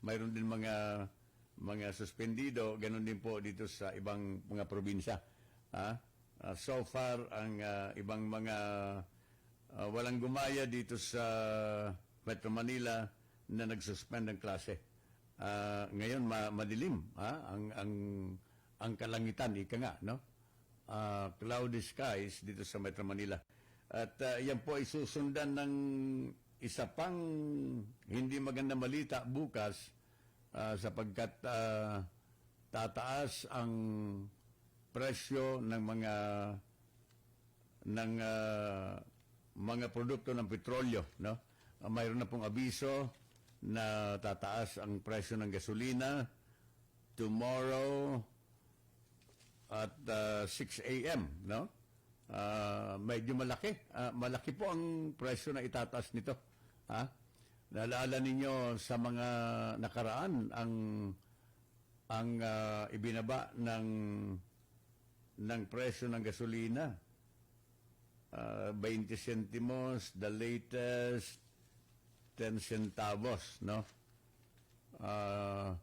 mayroon din mga suspendido, ganun din po dito sa ibang mga probinsya. So far, ang ibang mga walang gumaya dito sa Metro Manila na nagsuspend ng klase. Ngayon, madilim ang kalangitan, ika nga, no? Cloudy skies dito sa Metro Manila. At yan po ay susundan ng isa pang hindi magandang balita bukas sapagkat tataas ang presyo ng mga produkto ng petrolyo, no? Mayroon na pong abiso na tataas ang presyo ng gasolina tomorrow at 6 a.m., no? Medyo malaki. Malaki po ang presyo na itataas nito. Naalala ninyo sa mga nakaraan ang ibinaba ng presyo ng gasolina. 20 centimos, the latest 10 centavos, no? 3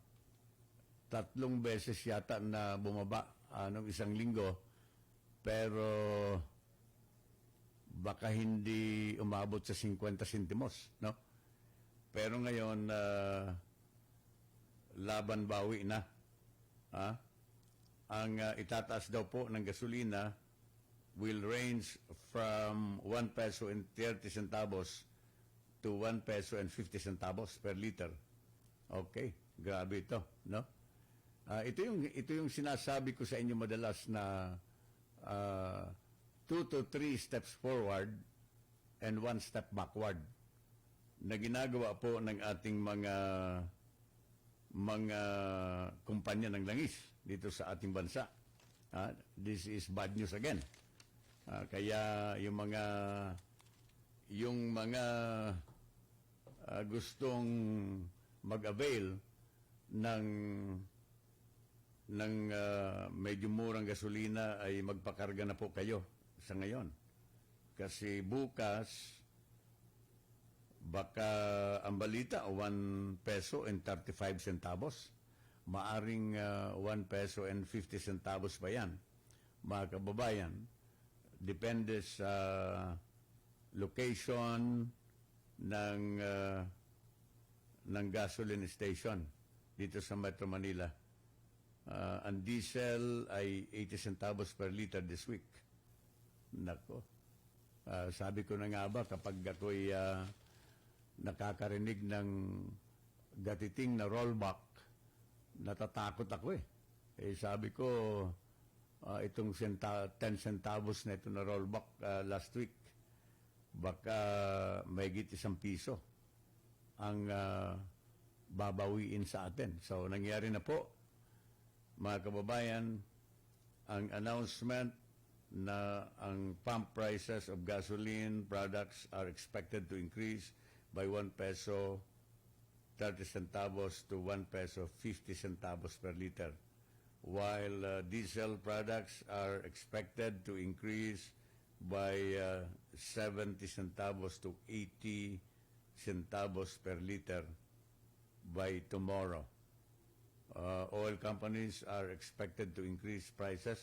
beses yata na bumaba noong isang linggo, pero baka hindi umabot sa 50 centimos, no? Pero ngayon, laban bawi na. Ang itataas daw po ng gasolina will range from 1 peso and 30 centavos to 1 peso and 50 centavos per liter. Okay, grabe ito, no? Ito yung sinasabi ko sa inyo madalas na 2 to 3 steps forward and 1 step backward na ginagawa po ng ating mga kumpanya ng langis dito sa ating bansa. This is bad news again. Kaya yung mga gustong mag-avail ng medyo murang gasolina ay magpakarga na po kayo sa ngayon. Kasi bukas baka ang balita 1 peso and 35 centavos. Maaring 1 peso and 50 centavos pa yan, mga kababayan. Depende sa location ng gasoline station dito sa Metro Manila. Ang diesel ay 80 centavos per liter this week. Nako. Sabi ko na nga ba, kapag ako'y nakakarinig ng gatiting na rollback, natatakot ako eh. Sabi ko, itong 10 centavos na ito na rollback last week, baka mahigit 1 piso ang babawiin sa atin. So, nangyari na po, mga kababayan, ang announcement na ang pump prices of gasoline products are expected to increase by 1 peso 30 centavos to 1 peso 50 centavos per liter, while diesel products are expected to increase by 70 centavos to 80 centavos per liter by tomorrow. Oil companies are expected to increase prices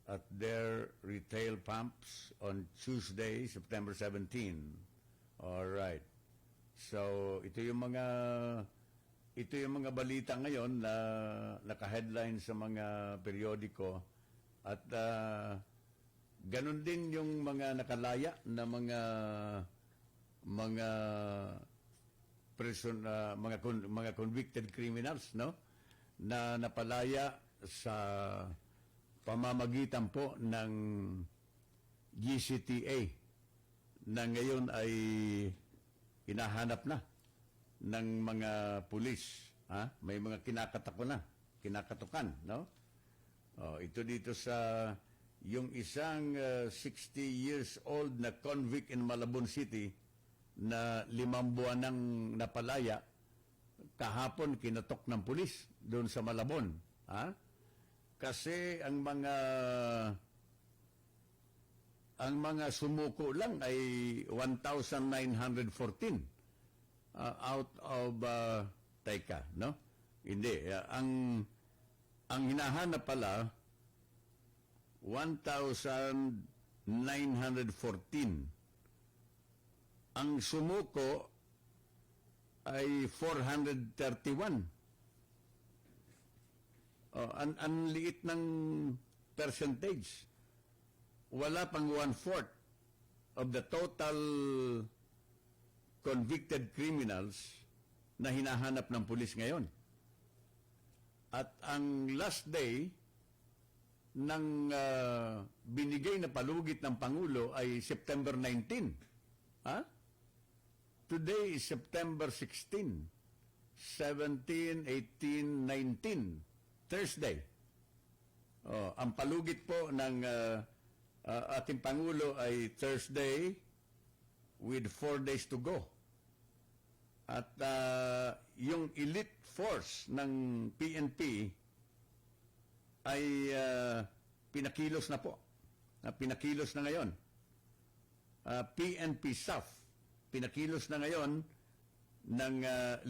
at their retail pumps on Tuesday, September 17. All right. So, ito yung mga balita ngayon na naka-headline sa mga periodiko at ganun din yung mga nakalaya na mga convicted criminals, no? Na napalaya sa pamamagitan po ng GCTA na ngayon ay hinahanap na ng mga pulis. May mga kinakatukan, no? Ito dito sa yung isang 60 years old na convict in Malabon City na 5 buwan nang napalaya, kahapon kinatok ng pulis doon sa Malabon. Kasi ang mga sumuko lang ay 1,914 out of Teka, no? Hindi. Ang hinahanap pala, 1,914. Ang sumuko ay 431. Ang liit ng percentage. Wala pang 1/4 of the total convicted criminals na hinahanap ng pulis ngayon. At ang last day ng binigay na palugit ng Pangulo ay September 19. Ha? Today is September 16, 17, 18, 19. Thursday. Ang palugit po ng ating Pangulo ay Thursday with 4 days to go. At yung elite force ng PNP ay pinakilos na po. Pinakilos na ngayon. PNP South, pinakilos na ngayon ng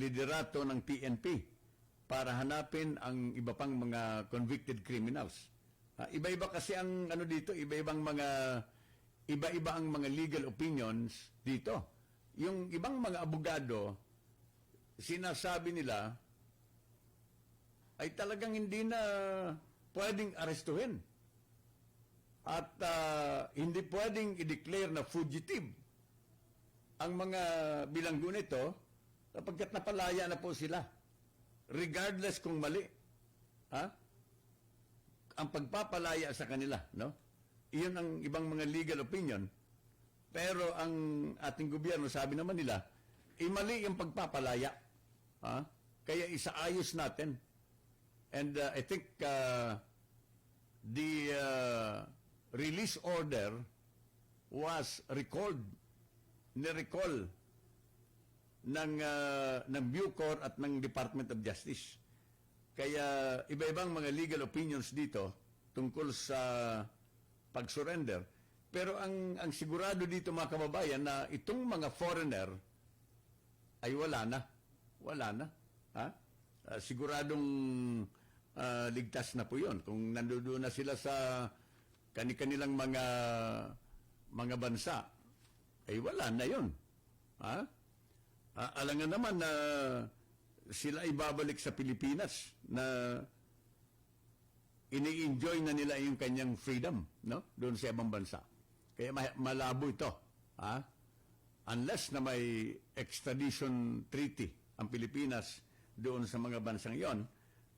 liderato ng PNP para hanapin ang iba pang mga convicted criminals. Iba-iba kasi ang ano dito, iba-iba ang mga legal opinions dito. Yung ibang mga abogado, sinasabi nila ay talagang hindi na pwedeng arestuhin. At hindi pwedeng i-declare na fugitive ang mga bilanggo nito kapagkat napalaya na po sila. Regardless kung mali. Ang pagpapalaya sa kanila, no? Iyon ang ibang mga legal opinion. Pero ang ating gobyerno, sabi naman nila, mali yung pagpapalaya. Kaya isaayos natin. And I think the release order was recalled, ni-recall ng Bucor at ng Department of Justice. Kaya iba-ibang mga legal opinions dito tungkol sa pag-surrender. Pero ang sigurado dito mga kababayan na itong mga foreigner ay wala na. Wala na. Siguradong ligtas na po yun. Kung nandoon na sila sa kanilang mga bansa, ay wala na yun. Alangan naman na sila ay babalik sa Pilipinas na ini-enjoy na nila yung kanyang freedom, no? Doon sa ibang bansa. Kaya malabo ito. Unless na may extradition treaty ang Pilipinas doon sa mga bansang yon,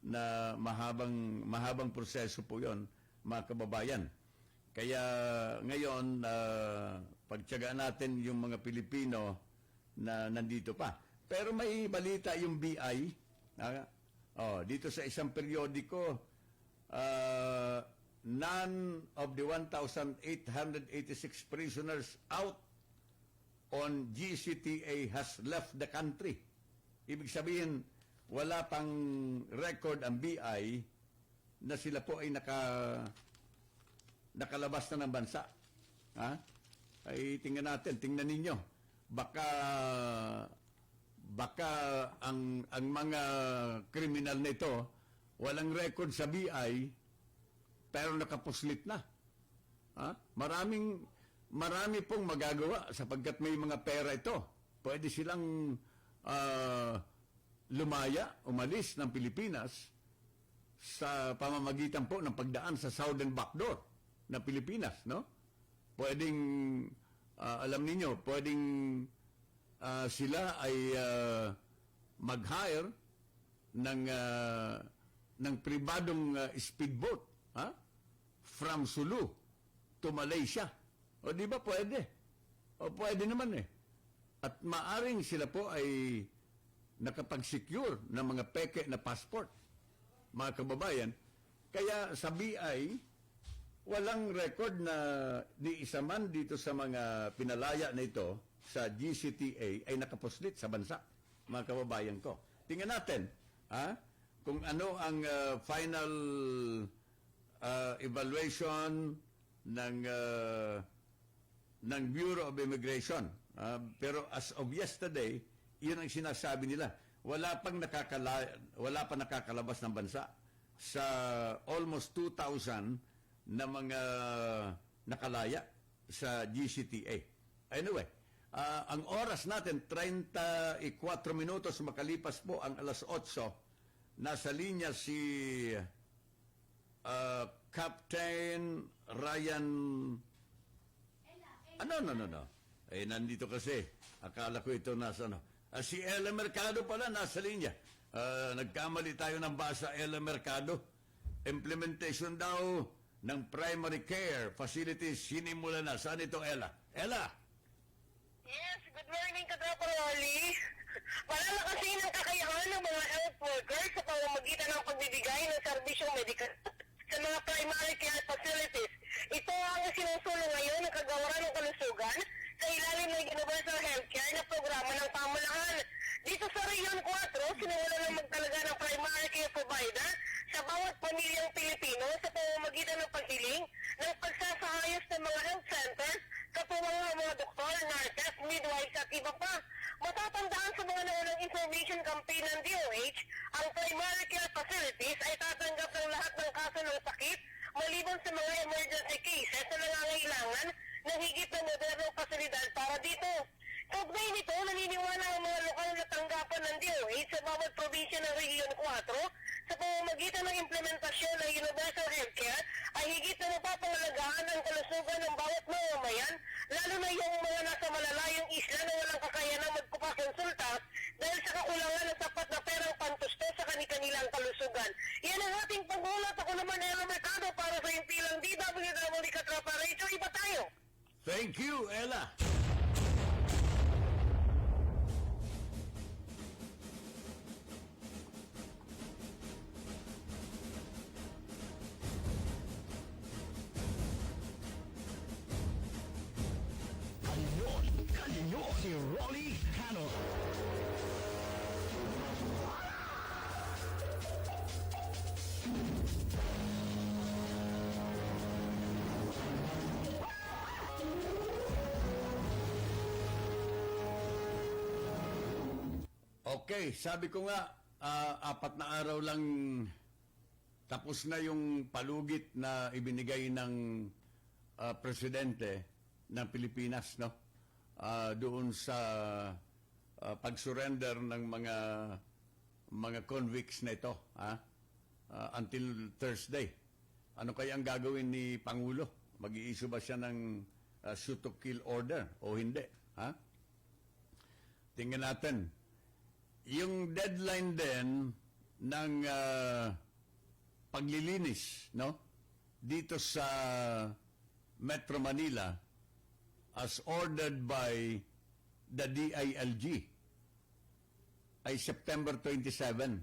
na mahabang proseso po yon, mga kababayan. Kaya ngayon, pagtiyagaan natin yung mga Pilipino na nandito pa. Pero may balita yung BI. Dito sa isang periodiko, none of the 1,886 prisoners out on GCTA has left the country. Ibig sabihin, wala pang record ang BI na sila po ay nakalabas na ng bansa. Ay tingnan ninyo. Baka ang mga kriminal na ito walang record sa BI pero nakapuslit na. Marami pong magagawa sapagkat may mga pera ito. Pwede silang umalis ng Pilipinas sa pamamagitan po ng pagdaan sa southern backdoor ng Pilipinas, no? Pwedeng alam niyo, pwedeng sila ay mag-hire ng pribadong speedboat, from Sulu to Malaysia. O di ba pwede? O pwede naman eh. At maaring sila po ay nakapag-secure ng mga peke na passport, mga kababayan. Kaya sa BI, walang record na ni isa man dito sa mga pinalaya na ito sa GCTA ay nakapuslit sa bansa, mga kababayan ko. Tingnan natin kung ano ang final evaluation ng Bureau of Immigration. Pero as of yesterday, yun ang sinasabi nila. wala pa nakakalabas ng bansa sa almost 2,000 na mga nakalaya sa GCTA. Anyway, ang oras natin 34 minutos makalipas po ang alas 8. Nasa linya si Captain Ryan. No. Nandito kasi. Akala ko ito nasa si Ella Mercado pala nasa linya. Nagkamali tayo ng basa, Ella Mercado. Implementation daw ng primary care facilities sinimula na. Saan ito, Ella? Ella! Yes, good morning, Katropang Oli. Marami kasi ng kakayahan ng mga health workers sa pamamagitan ng pagbibigay ng serbisyong medikal sa mga primary care facilities. Ito ang sinusulong ngayon ng kagawaran ng kalusugan sa ilalim ng Universal Healthcare na programa ng pamahalaan. Dito sa Region 4, sinimulan ng magtalaga ng primary care provider sa bawat pamilyang Pilipino sa pamamagitan ng paghiling ng pagsasahayos ng mga health centers, katuwang mga doktor, nurses, midwives at iba pa. Matatandaan sa mga naunang information campaign ng DOH, ang primary care facilities ay tatanggap ng lahat ng kaso ng sakit maliban sa mga emergency cases na nangangailangan ng higit na modernong pasilidad para dito. Kaugnay nito, naniniwala ang mga lokal na tanggapan ng DOH sa bawat probinsya ng Region 4 sa pamamagitan ng implementasyon ng Universal Healthcare ay higit na napapangalagaan ang kalusugan ng bawat mamamayan, lalo na yung mga nasa malalayong isla na walang kakayanang magpapakonsulta dahil sa kakulangan ng sapat na perang pantusto sa kanilang kalusugan. Yan ang ating pag-ulat. Ako naman, Ella Mercado, para sa impilang DWW Katropa Radio. Iba tayo. Thank you, Ella. Kanyon, si Rolly Canon. Okay, sabi ko nga, 4 na araw lang tapos na yung palugit na ibinigay ng presidente ng Pilipinas, no? Doon sa pag-surrender ng mga convicts na ito, until Thursday. Ano kaya ang gagawin ni Pangulo? Mag-i-issue ba siya ng shoot to kill order o hindi? Tingnan natin. Yung deadline din ng paglilinis, no? Dito sa Metro Manila as ordered by the DILG ay September 27.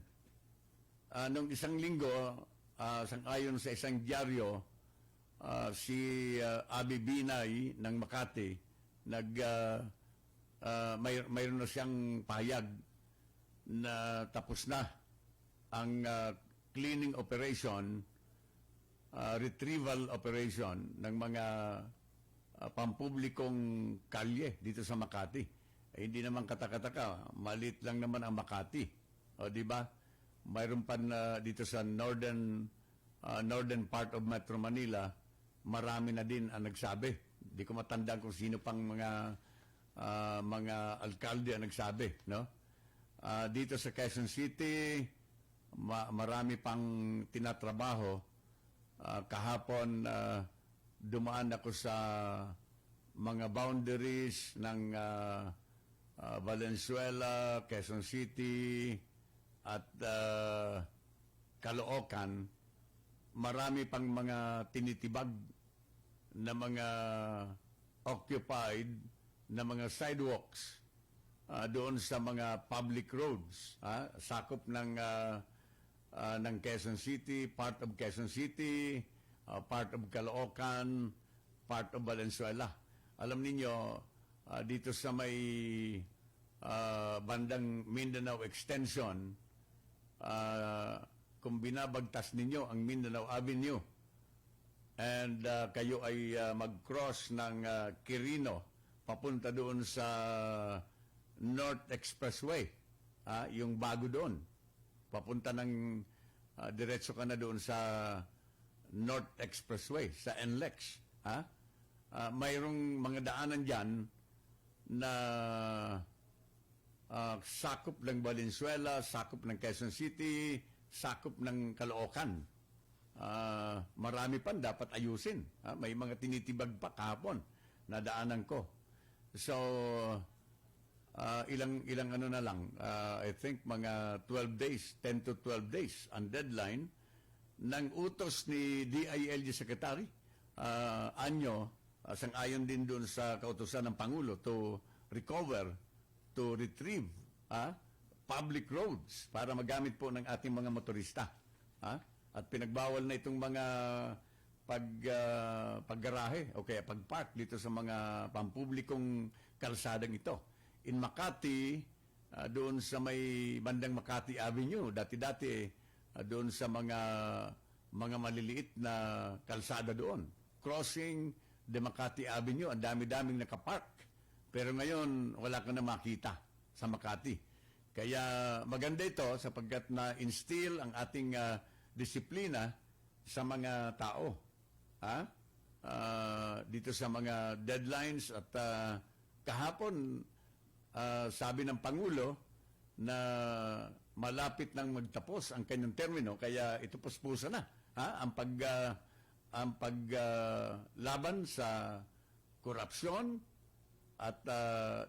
Nung isang linggo, ayon sa isang dyaryo, si Abi Binay ng Makati mayroon na siyang pahayag na tapos na ang cleaning operation, retrieval operation ng mga pampublikong kalye dito sa Makati. Hindi naman katakataka, maliit lang naman ang Makati. O di ba? Mayroon pa dito sa northern part of Metro Manila, marami na din ang nagsabi. Di ko matandaan kung sino pang mga alkalde ang nagsabi, no? Dito sa Quezon City, marami pang tinatrabaho. Kahapon, dumaan ako sa mga boundaries ng Valenzuela, Quezon City, at Caloocan. Marami pang mga tinitibag na mga occupied na mga sidewalks doon sa mga public roads, sakop ng Quezon City, part of Quezon City, part of Caloocan, part of Valenzuela. Alam ninyo, dito sa may bandang Mindanao Extension, kung binabagtas ninyo ang Mindanao Avenue and kayo ay mag-cross ng Quirino papunta doon sa North Expressway, yung bago doon. Papunta ng diretso ka na doon sa North Expressway, sa NLEX. Mayroong mga daanan dyan na sakop ng Valenzuela, sakop ng Quezon City, sakop ng Caloocan. Marami pa dapat ayusin. May mga tinitibag pa kahapon na daanan ko. So, ilang ano na lang, I think mga 12 days, 10 to 12 days ang deadline ng utos ni DILG Secretary Anyo, sang-ayon din doon sa kautusan ng Pangulo to recover, to retrieve public roads para magamit po ng ating mga motorista. At pinagbawal na itong mga paggarahe o kaya pagpark dito sa mga pampublikong kalsadang ito. In Makati, doon sa may bandang Makati Avenue, dati-dati doon sa mga maliliit na kalsada doon. Crossing the Makati Avenue, ang dami-daming nakapark. Pero ngayon, wala ka na makita sa Makati. Kaya maganda ito sapagkat na-instill ang ating disiplina sa mga tao. Dito sa mga deadlines at kahapon, sabi ng Pangulo na malapit nang magtapos ang kanyang termino, kaya ito puspusa na ang paglaban sa korupsyon at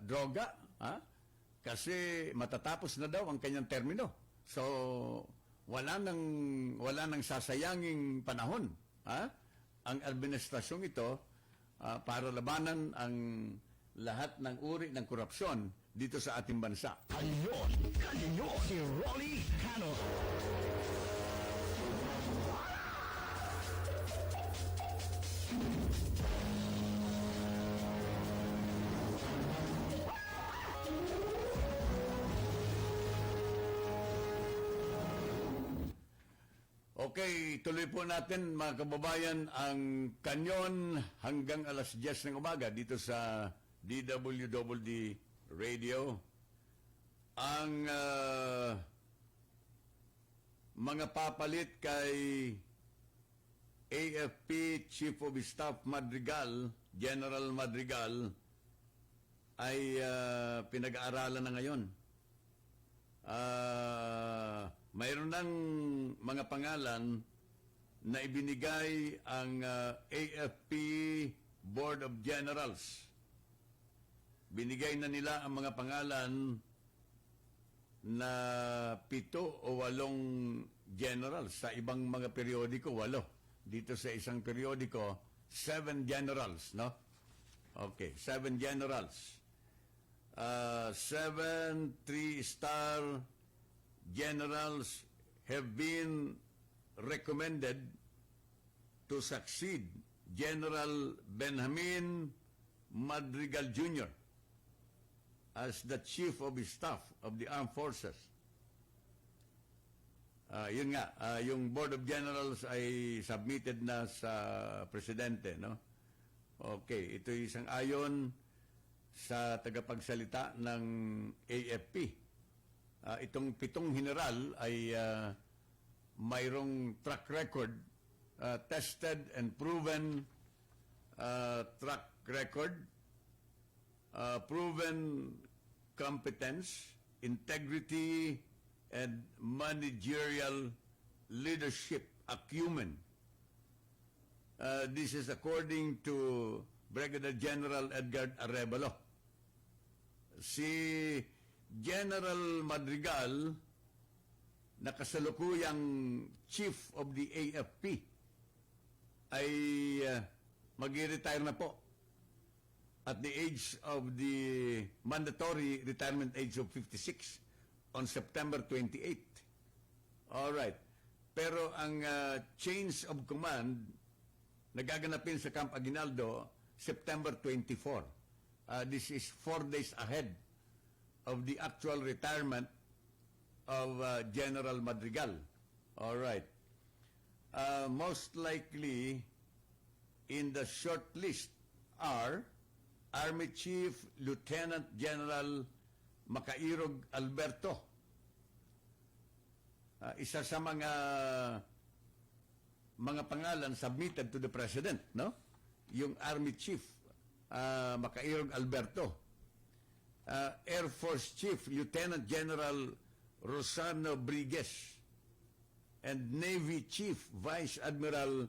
droga, kasi matatapos na daw ang kanyang termino. So wala nang sasayanging panahon ang administrasyong ito para labanan ang lahat ng uri ng korupsyon dito sa ating bansa. Kanyon, si Rolly Canon. Okay, tuloy po natin mga kababayan ang Kanyon hanggang alas 10 ng umaga dito sa DWWD Radio. Ang mga papalit kay AFP Chief of Staff Madrigal, General Madrigal, ay pinag-aaralan na ngayon. Mayroon ng mga pangalan na ibinigay ang AFP Board of Generals. Binigay na nila ang mga pangalan na 7 o 8 generals. Sa ibang mga periodiko, 8. Dito sa isang periodiko, 7 generals, no? Okay, 7 generals. 7 3-star generals have been recommended to succeed General Benjamin Madrigal Jr. as the Chief of Staff of the Armed Forces. Yun nga, yung Board of Generals ay submitted na sa Presidente, no? Okay, ito isang ayon sa tagapagsalita ng AFP. Itong 7 general ay mayroong track record, tested and proven track record, proven competence, integrity, and managerial leadership acumen. This is according to Brigadier General Edgar Arevalo. Si General Madrigal, na kasalukuyang Chief of the AFP, ay mag-retire na po at the age of the mandatory retirement age of 56 on September 28. Alright. Pero ang change of command nagaganapin sa Camp Aguinaldo September 24. This is 4 days ahead of the actual retirement of General Madrigal. All right. Most likely, in the short list are Army Chief Lieutenant General Macairog Alberto isa sa mga pangalan submitted to the President, no? Yung Army Chief, Makairog Alberto, Air Force Chief, Lieutenant General Rosano Brigues, and Navy Chief, Vice Admiral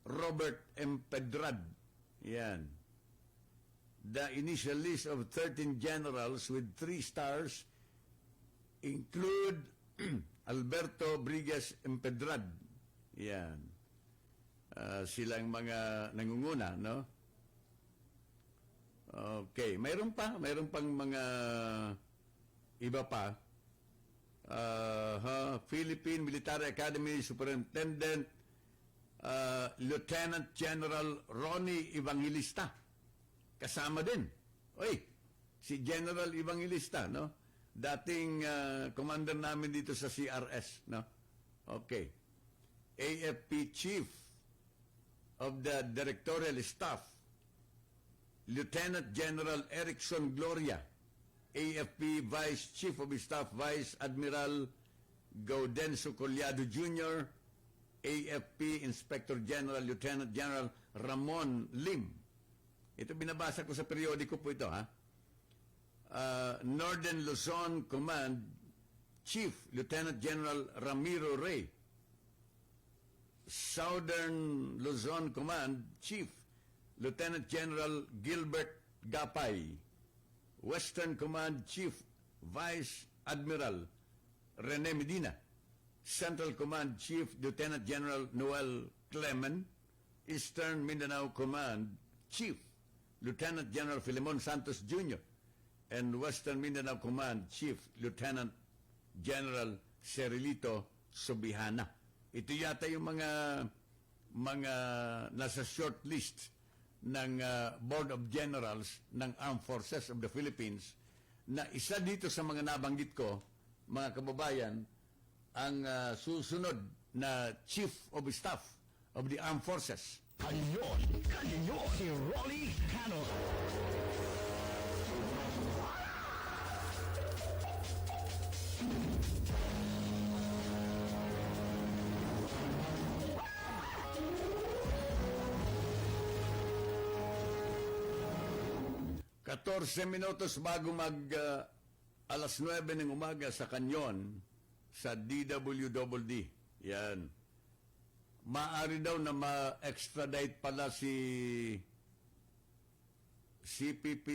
Robert M. Pedrad. Yan. The initial list of 13 generals with 3 stars include Alberto Brigues Empedrad. Yan. Silang mga nangunguna, no? Okay. Mayroon pang mga iba pa. Philippine Military Academy Superintendent Lieutenant General Ronnie Evangelista. Kasama din. Oy, si General Evangelista, no? Dating commander namin dito sa CRS, no? Okay. AFP Chief of the Directorial Staff, Lieutenant General Erickson Gloria. AFP Vice Chief of Staff, Vice Admiral Gaudencio Collado Jr., AFP Inspector General, Lieutenant General Ramon Lim. Ito binabasa ko sa periodiko po ito, ha? Northern Luzon Command Chief, Lieutenant General Ramiro Rey. Southern Luzon Command Chief, Lieutenant General Gilbert Gapay. Western Command Chief, Vice Admiral Rene Medina. Central Command Chief, Lieutenant General Noel Clemen. Eastern Mindanao Command Chief, Lieutenant General Filemon Santos Jr. And Western Mindanao Command Chief, Lieutenant General Cerilito Subihana. Ito yata yung mga nasa short list ng Board of Generals ng Armed Forces of the Philippines, na isa dito sa mga nabanggit ko, mga kababayan, ang susunod na Chief of Staff of the Armed Forces. Kanyon, si Rolly Canon. Katorse minutos bago alas 9 ng umaga sa Kanyon, sa DWDD. Yan. Maaari daw na ma-extradite pala si CPP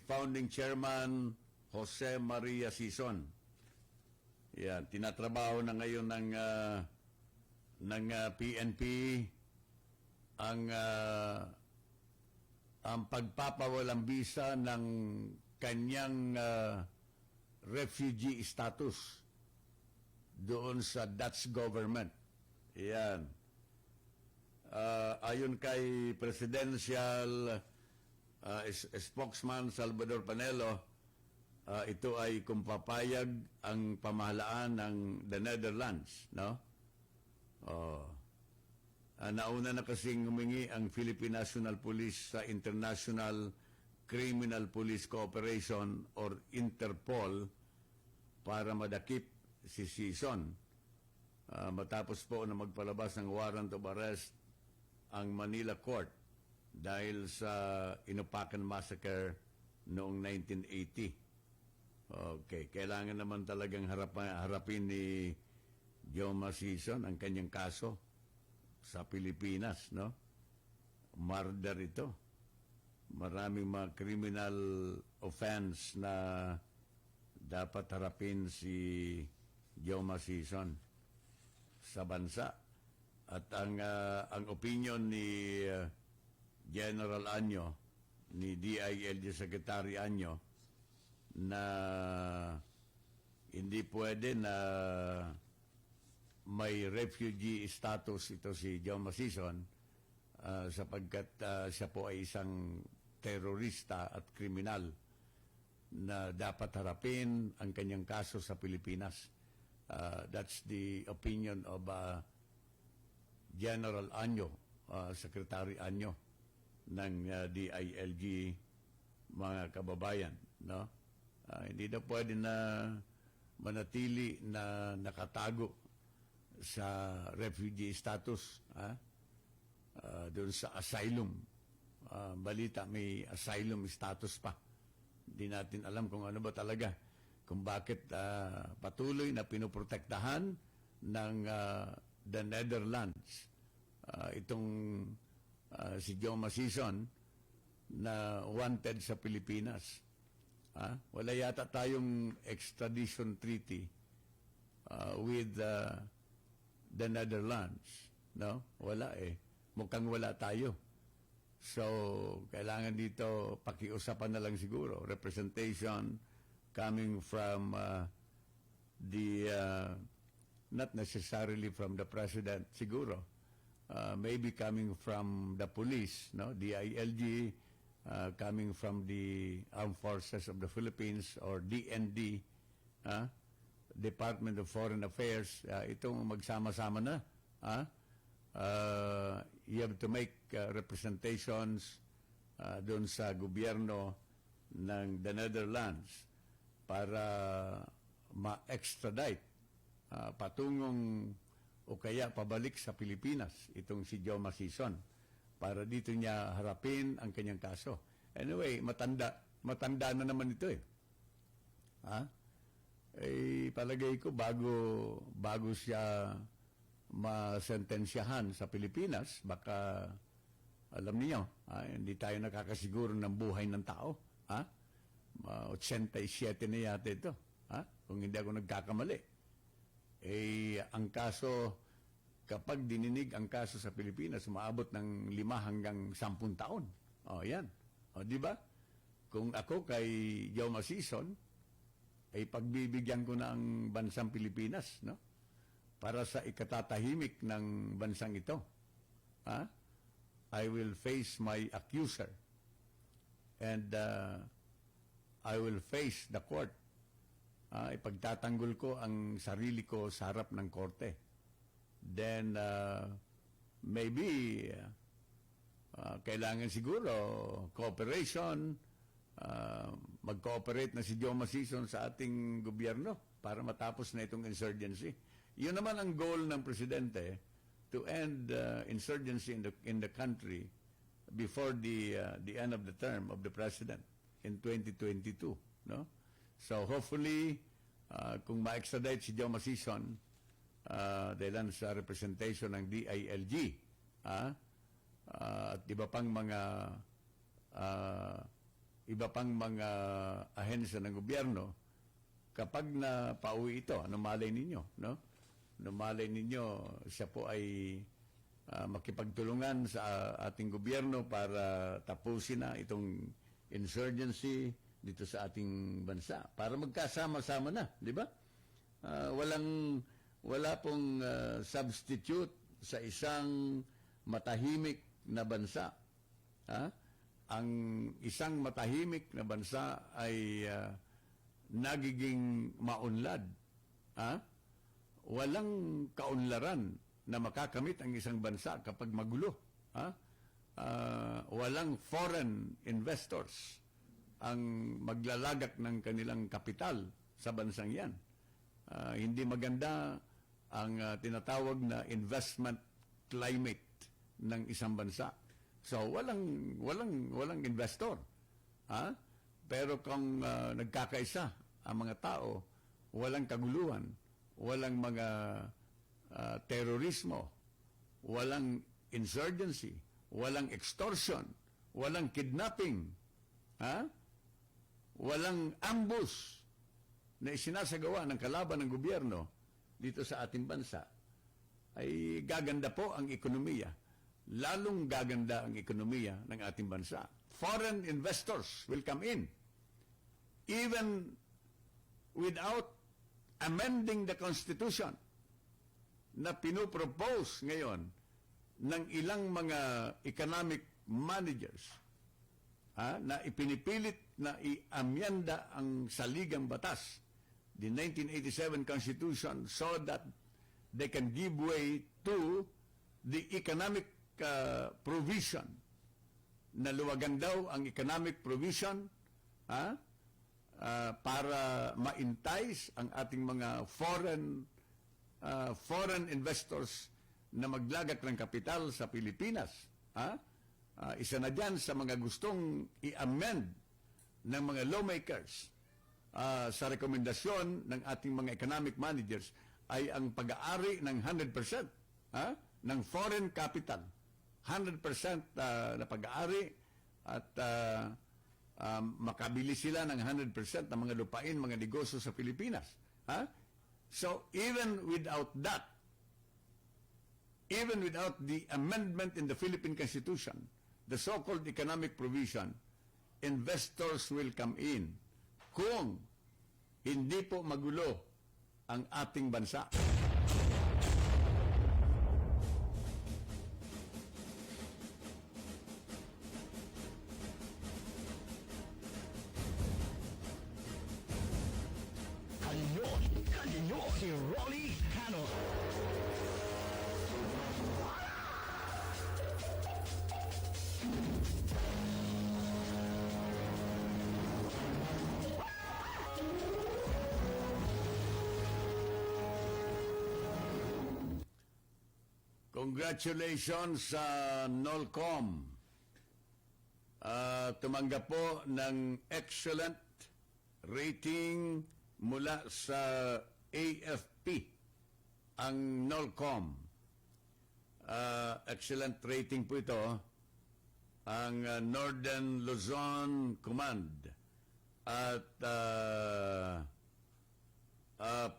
Founding Chairman Jose Maria Sison. Yan. Tinatrabaho na ngayon ng PNP ang pagpapawalang bisa ng kanyang refugee status doon sa Dutch government. Yan. Ayon kay Presidential Spokesman Salvador Panelo, ito ay kung papayag ang pamahalaan ng the Netherlands, no? Nauna na kasing humingi ang Philippine National Police sa International Criminal Police Cooperation or Interpol para madakip si Sison. Matapos po na magpalabas ng warrant of arrest ang Manila Court dahil sa Inupakan Massacre noong 1980. Okay, kailangan naman talagang harapin ni Joma Sison ang kanyang kaso sa Pilipinas, no? Murder ito. Maraming mga criminal offense na dapat harapin si Joma Sison sa bansa. At ang opinion ni General Anyo, ni DILG Secretary Anyo, na hindi pwede na may refugee status ito si Joma Sison sapagkat siya po ay isang terorista at kriminal na dapat harapin ang kanyang kaso sa Pilipinas. That's the opinion of General Anyo, Secretary Anyo ng DILG, mga kababayan, no? Hindi na pwede na manatili na nakatago sa refugee status, doon sa asylum. Balita may asylum status pa. Hindi natin alam kung ano ba talaga, kung bakit patuloy na pinoprotektahan ng the Netherlands itong si Joe Masison na wanted sa Pilipinas. Wala yata tayong extradition treaty with the Netherlands. No? Wala eh. Mukhang wala tayo. So, kailangan dito pakiusapan na lang siguro. Representation coming from not necessarily from the President, siguro. Maybe coming from the police, no? DILG, coming from the Armed Forces of the Philippines or DND, Department of Foreign Affairs, itong magsama-sama na. You have to make representations doon sa gobyerno ng the Netherlands para ma-extradite patungong o kaya pabalik sa Pilipinas itong si Joe Masison para dito niya harapin ang kanyang kaso. Anyway, matanda na naman ito eh. Palagay ko bago siya masentensyahan sa Pilipinas, baka alam niyo, hindi tayo nakakasiguro ng buhay ng tao. 87 na yata ito. Kung hindi ako nagkakamali. Ang kaso, kapag dininig ang kaso sa Pilipinas, umaabot ng 5 hanggang 10 taon. Yan. Di ba? Kung ako kay Joe Masison, ay pagbibigyan ko na ang bansang Pilipinas, no? Para sa ikatatahimik ng bansang ito. I will face my accuser. And I will face the court. Ipagtatanggol ko ang sarili ko sa harap ng korte. Then, maybe, kailangan siguro cooperation, mag-cooperate na si Joe Masison sa ating gobyerno para matapos na itong insurgency. Yun naman ang goal ng presidente, to end insurgency in the country before the end of the term of the president in 2022. No? So hopefully, kung ma-extradite si Joe Masison dahil sa representation ng DILG at iba pang mga ahensya ng gobyerno, kapag na pauwi ito, ano malay ninyo, no? Ano malay ninyo, siya po ay makipagtulungan sa ating gobyerno para tapusin na itong insurgency dito sa ating bansa, para magkasama-sama na, di ba? Wala pong substitute sa isang matahimik na bansa. Ang isang matahimik na bansa ay nagiging maunlad. Walang kaunlaran na makakamit ang isang bansa kapag magulo. Walang foreign investors ang maglalagak ng kanilang kapital sa bansang yan. Hindi maganda ang tinatawag na investment climate ng isang bansa. So walang investor. Pero kung nagkakaisa ang mga tao, walang kaguluhan, walang mga terorismo, walang insurgency, walang extortion, walang kidnapping, walang ambush na isinasagawa ng kalaban ng gobyerno dito sa ating bansa, ay gaganda po ang ekonomiya. Lalong gaganda ang ekonomiya ng ating bansa. Foreign investors will come in. Even without amending the Constitution na pinopropose ngayon ng ilang mga economic managers na ipinipilit na i-amyenda ang saligang batas, the 1987 Constitution, so that they can give way to the economic provision, na luwagan daw ang economic provision para ma-entice ang ating mga foreign foreign investors na maglagak ng kapital sa Pilipinas. Isa na dyan sa mga gustong i-amend ng mga lawmakers sa rekomendasyon ng ating mga economic managers ay ang pag-aari ng 100% ng foreign capital. 100% na pag-aari at makabili sila ng 100% ng mga lupain, mga negosyo sa Pilipinas. So even without that, even without the amendment in the Philippine Constitution, the so-called economic provision, investors will come in kung hindi po magulo ang ating bansa. Kanyon, si Rolly Canon. Congratulations sa NOLCOM. Tumanggap po ng excellent rating mula sa AFP ang NOLCOM. Excellent rating po ito ang Northern Luzon Command at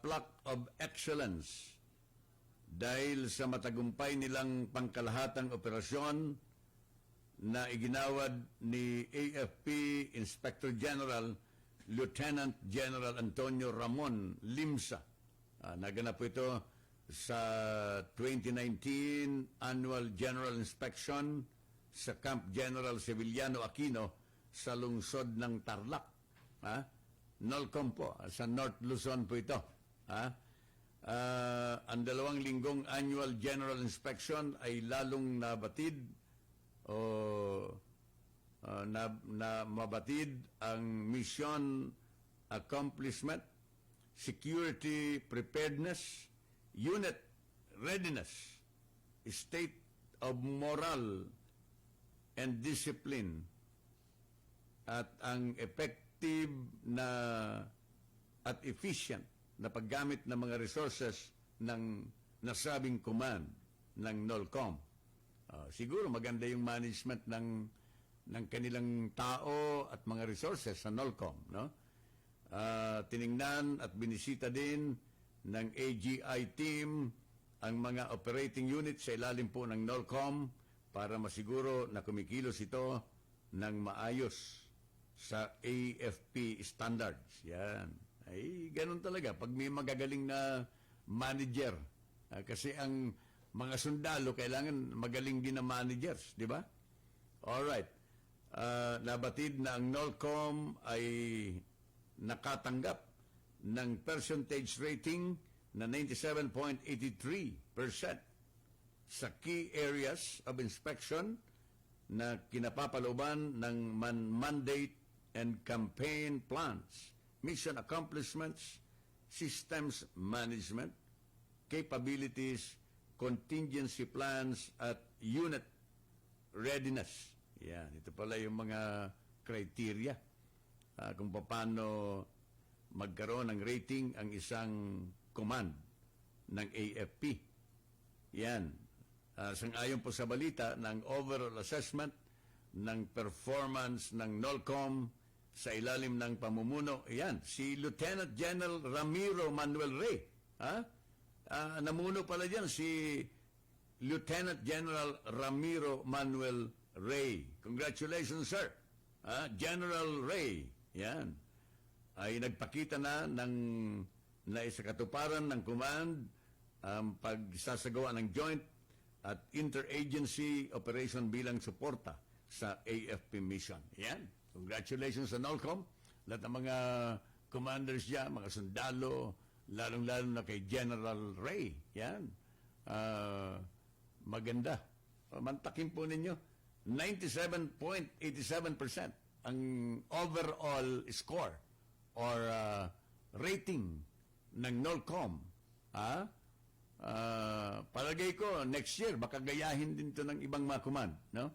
Plaque of Excellence dahil sa matagumpay nilang pangkalahatang operasyon na iginawad ni AFP Inspector General Lieutenant General Antonio Ramon Limsa. Naganap po ito sa 2019 Annual General Inspection sa Camp General Sevillano Aquino sa lungsod ng Tarlac. NOLCOM po, sa North Luzon po ito. Ang 2 linggong Annual General Inspection ay lalong nabatid na mabatid ang mission accomplishment, security preparedness, unit readiness, state of moral and discipline, at ang effective na at efficient na paggamit ng mga resources ng nasabing command ng NOLCOM. Siguro maganda yung management ng kanilang tao at mga resources sa NOLCOM, no? Tiningnan at binisita din ng AGI team ang mga operating units sa ilalim po ng NOLCOM para masiguro na kumikilos ito ng maayos sa AFP standards. Yan. Ay, ganun talaga. Pag may magagaling na manager, kasi ang mga sundalo kailangan magaling din na managers, di ba? Alright. Nabatid na ang NOLCOM ay nakatanggap ng percentage rating na 97.83% sa key areas of inspection na kinapapalooban ng mandate and campaign plans, mission accomplishments, systems management, capabilities, contingency plans, at unit readiness. Yan, ito pala yung mga criteria kung paano magkaroon ng rating ang isang command ng AFP. Yan. Sang-ayon po sa balita ng overall assessment ng performance ng NOLCOM sa ilalim ng pamumuno, yan, si Lieutenant General Ramiro Manuel Rey. Namuno pala dyan si Lieutenant General Ramiro Manuel Rey. Congratulations, sir. General Rey. Yan. Ay nagpakita na isakatuparan ng command ang pagsasagawa ng joint at interagency operation bilang suporta sa AFP mission. Yan. Congratulations sa NOLCOM. Lahat ng mga commanders dyan, mga sundalo, lalong-lalo na kay General Rey. Yan. Maganda. Mantakin po ninyo. 97.87% ang overall score or rating ng NOLCOM palagay ko, next year, baka gayahin din to ng ibang mga command, no?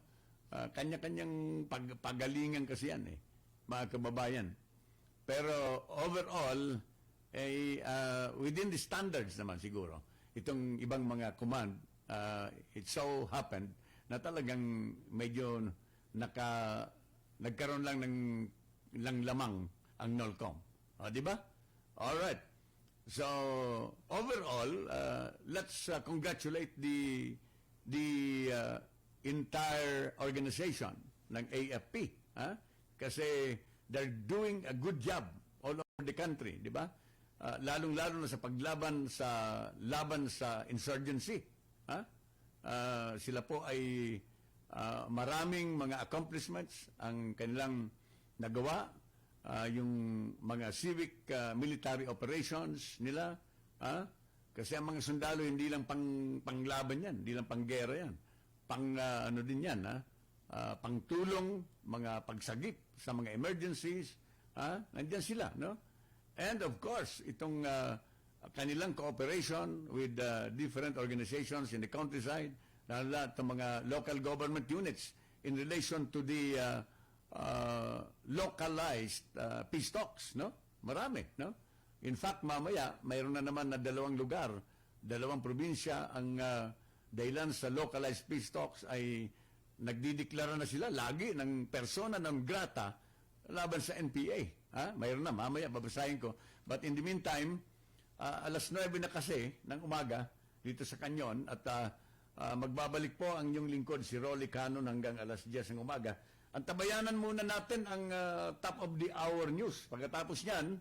Kanya-kanyang pagalingan kasi yan, mga kababayan. Pero overall, within the standards naman siguro, itong ibang mga command, it so happened na talagang medyo nagkaroon lang ng lamang ang NOLCOM. Di ba? Alright. So, overall, let's congratulate the entire organization ng AFP. Kasi they're doing a good job all over the country, di ba? Lalong-lalo na sa paglaban sa insurgency. Sila po ay maraming mga accomplishments ang kanilang nagawa, yung mga civic military operations nila, kasi ang mga sundalo hindi lang panglaban yan, hindi lang panggera yan, ano din yan, pangtulong, mga pagsagip sa mga emergencies, nandiyan sila, no? And of course, itong kanilang cooperation with different organizations in the countryside, lalo na itong mga local government units in relation to the localized peace talks, no? Marami, no? In fact, mamaya, mayroon na naman na 2 lugar, 2 probinsya ang dahilan sa localized peace talks ay nagdideklara na sila lagi ng persona non grata laban sa NPA. Mayroon na, mamaya babasahin ko. But in the meantime, alas 9 na kasi ng umaga dito sa Kanyon at magbabalik po ang inyong lingkod, si Rolly Canon, hanggang alas 10 ng umaga. Ang tabayanan muna natin ang top of the hour news. Pagkatapos niyan,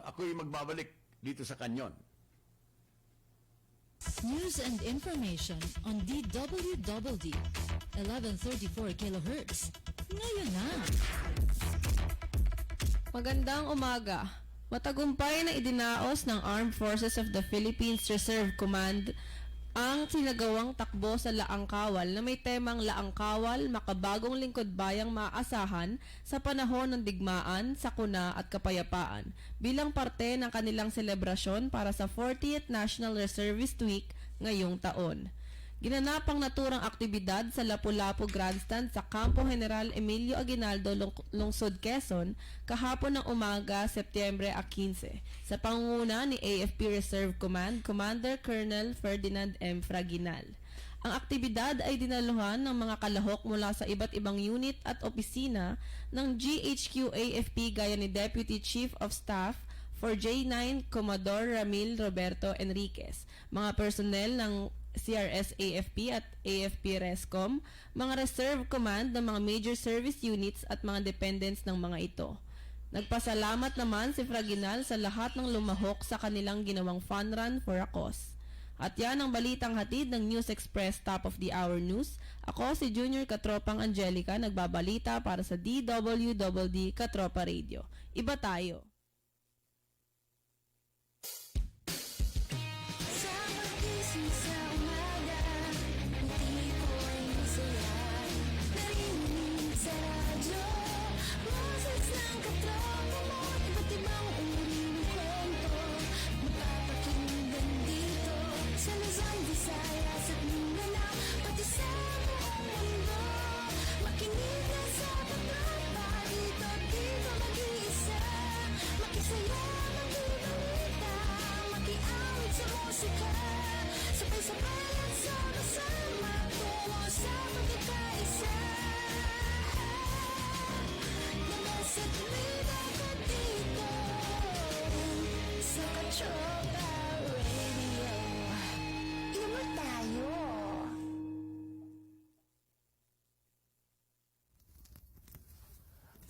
ako'y magbabalik dito sa Kanyon. News and information on DWWD 1134 kHz. Ngayon na. Magandang umaga. Matagumpay na idinaos ng Armed Forces of the Philippines Reserve Command ang sinagawang takbo sa Laang Kawal na may temang Laang Kawal, makabagong lingkod bayang maaasahan sa panahon ng digmaan, sakuna at kapayapaan bilang parte ng kanilang selebrasyon para sa 40th National Reservist Week ngayong taon. Ginanapang naturang aktibidad sa Lapu-Lapu Grandstand sa Campo General Emilio Aguinaldo, Lungsod, Quezon, kahapon ng umaga, Setyembre 15, sa pangunguna ni AFP Reserve Command, Commander Colonel Ferdinand M. Fraginal. Ang aktibidad ay dinaluhan ng mga kalahok mula sa iba't ibang unit at opisina ng GHQ AFP gaya ni Deputy Chief of Staff for J9 Commodore Ramil Roberto Enriquez, mga personnel ng CRS AFP at AFP Rescom, mga reserve command ng mga major service units at mga dependents ng mga ito. Nagpasalamat naman si Fraginal sa lahat ng lumahok sa kanilang ginawang fun run for a cause. At yan ang balitang hatid ng News Express Top of the Hour News. Ako si Junior Katropang Angelica, nagbabalita para sa DWWD Katropa Radio. Iba tayo.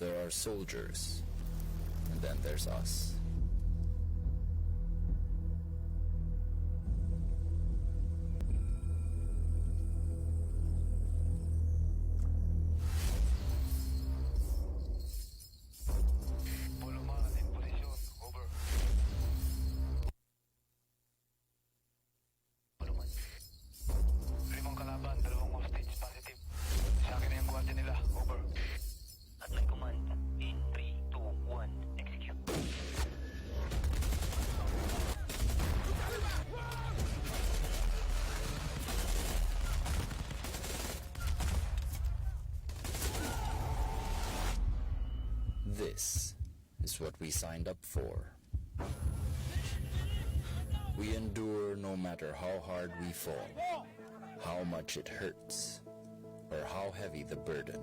There are soldiers, and then there's us. This is what we signed up for. We endure no matter how hard we fall, how much it hurts, or how heavy the burden.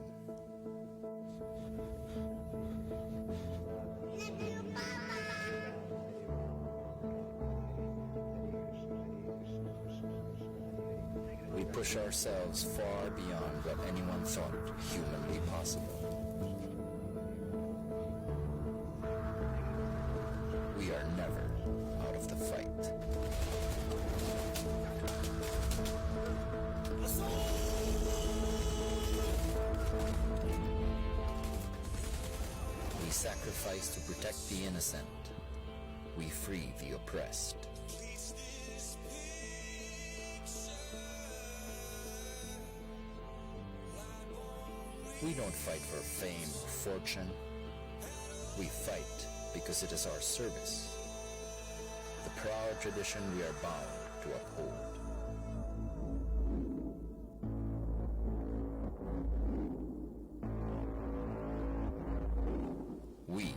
We push ourselves far beyond what anyone thought humanly possible. We are never out of the fight. We sacrifice to protect the innocent. We free the oppressed. We don't fight for fame or fortune. We fight because it is our service, the proud tradition we are bound to uphold. We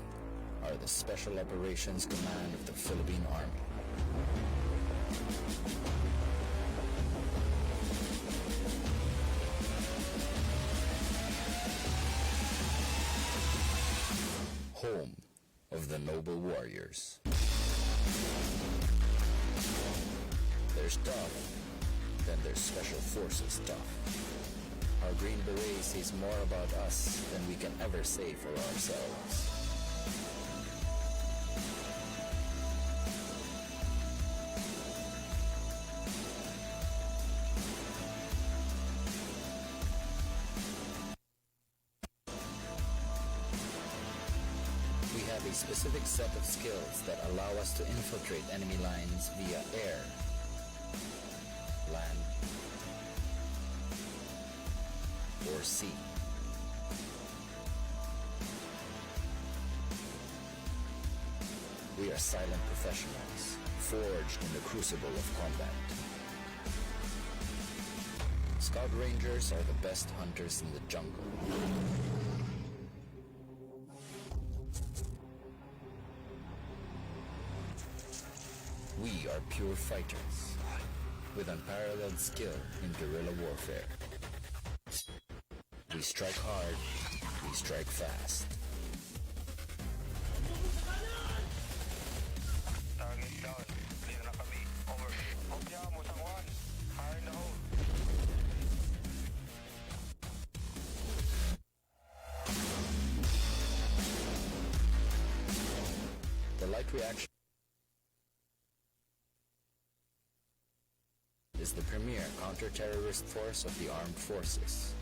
are the Special Operations Command of the Philippine Army. Home of the noble warriors. There's tough, then there's Special Forces tough. Our Green Beret says more about us than we can ever say for ourselves. We have a specific set of skills that allow us to infiltrate enemy lines via air, land, or sea. We are silent professionals, forged in the crucible of combat. Scout Rangers are the best hunters in the jungle. We are pure fighters, with unparalleled skill in guerrilla warfare. We strike hard, we strike fast. Target down. Dito na kami. Over. Kopya mo sa Juan. Fire in the hole. The light reaction is the premier counter-terrorist force of the armed forces.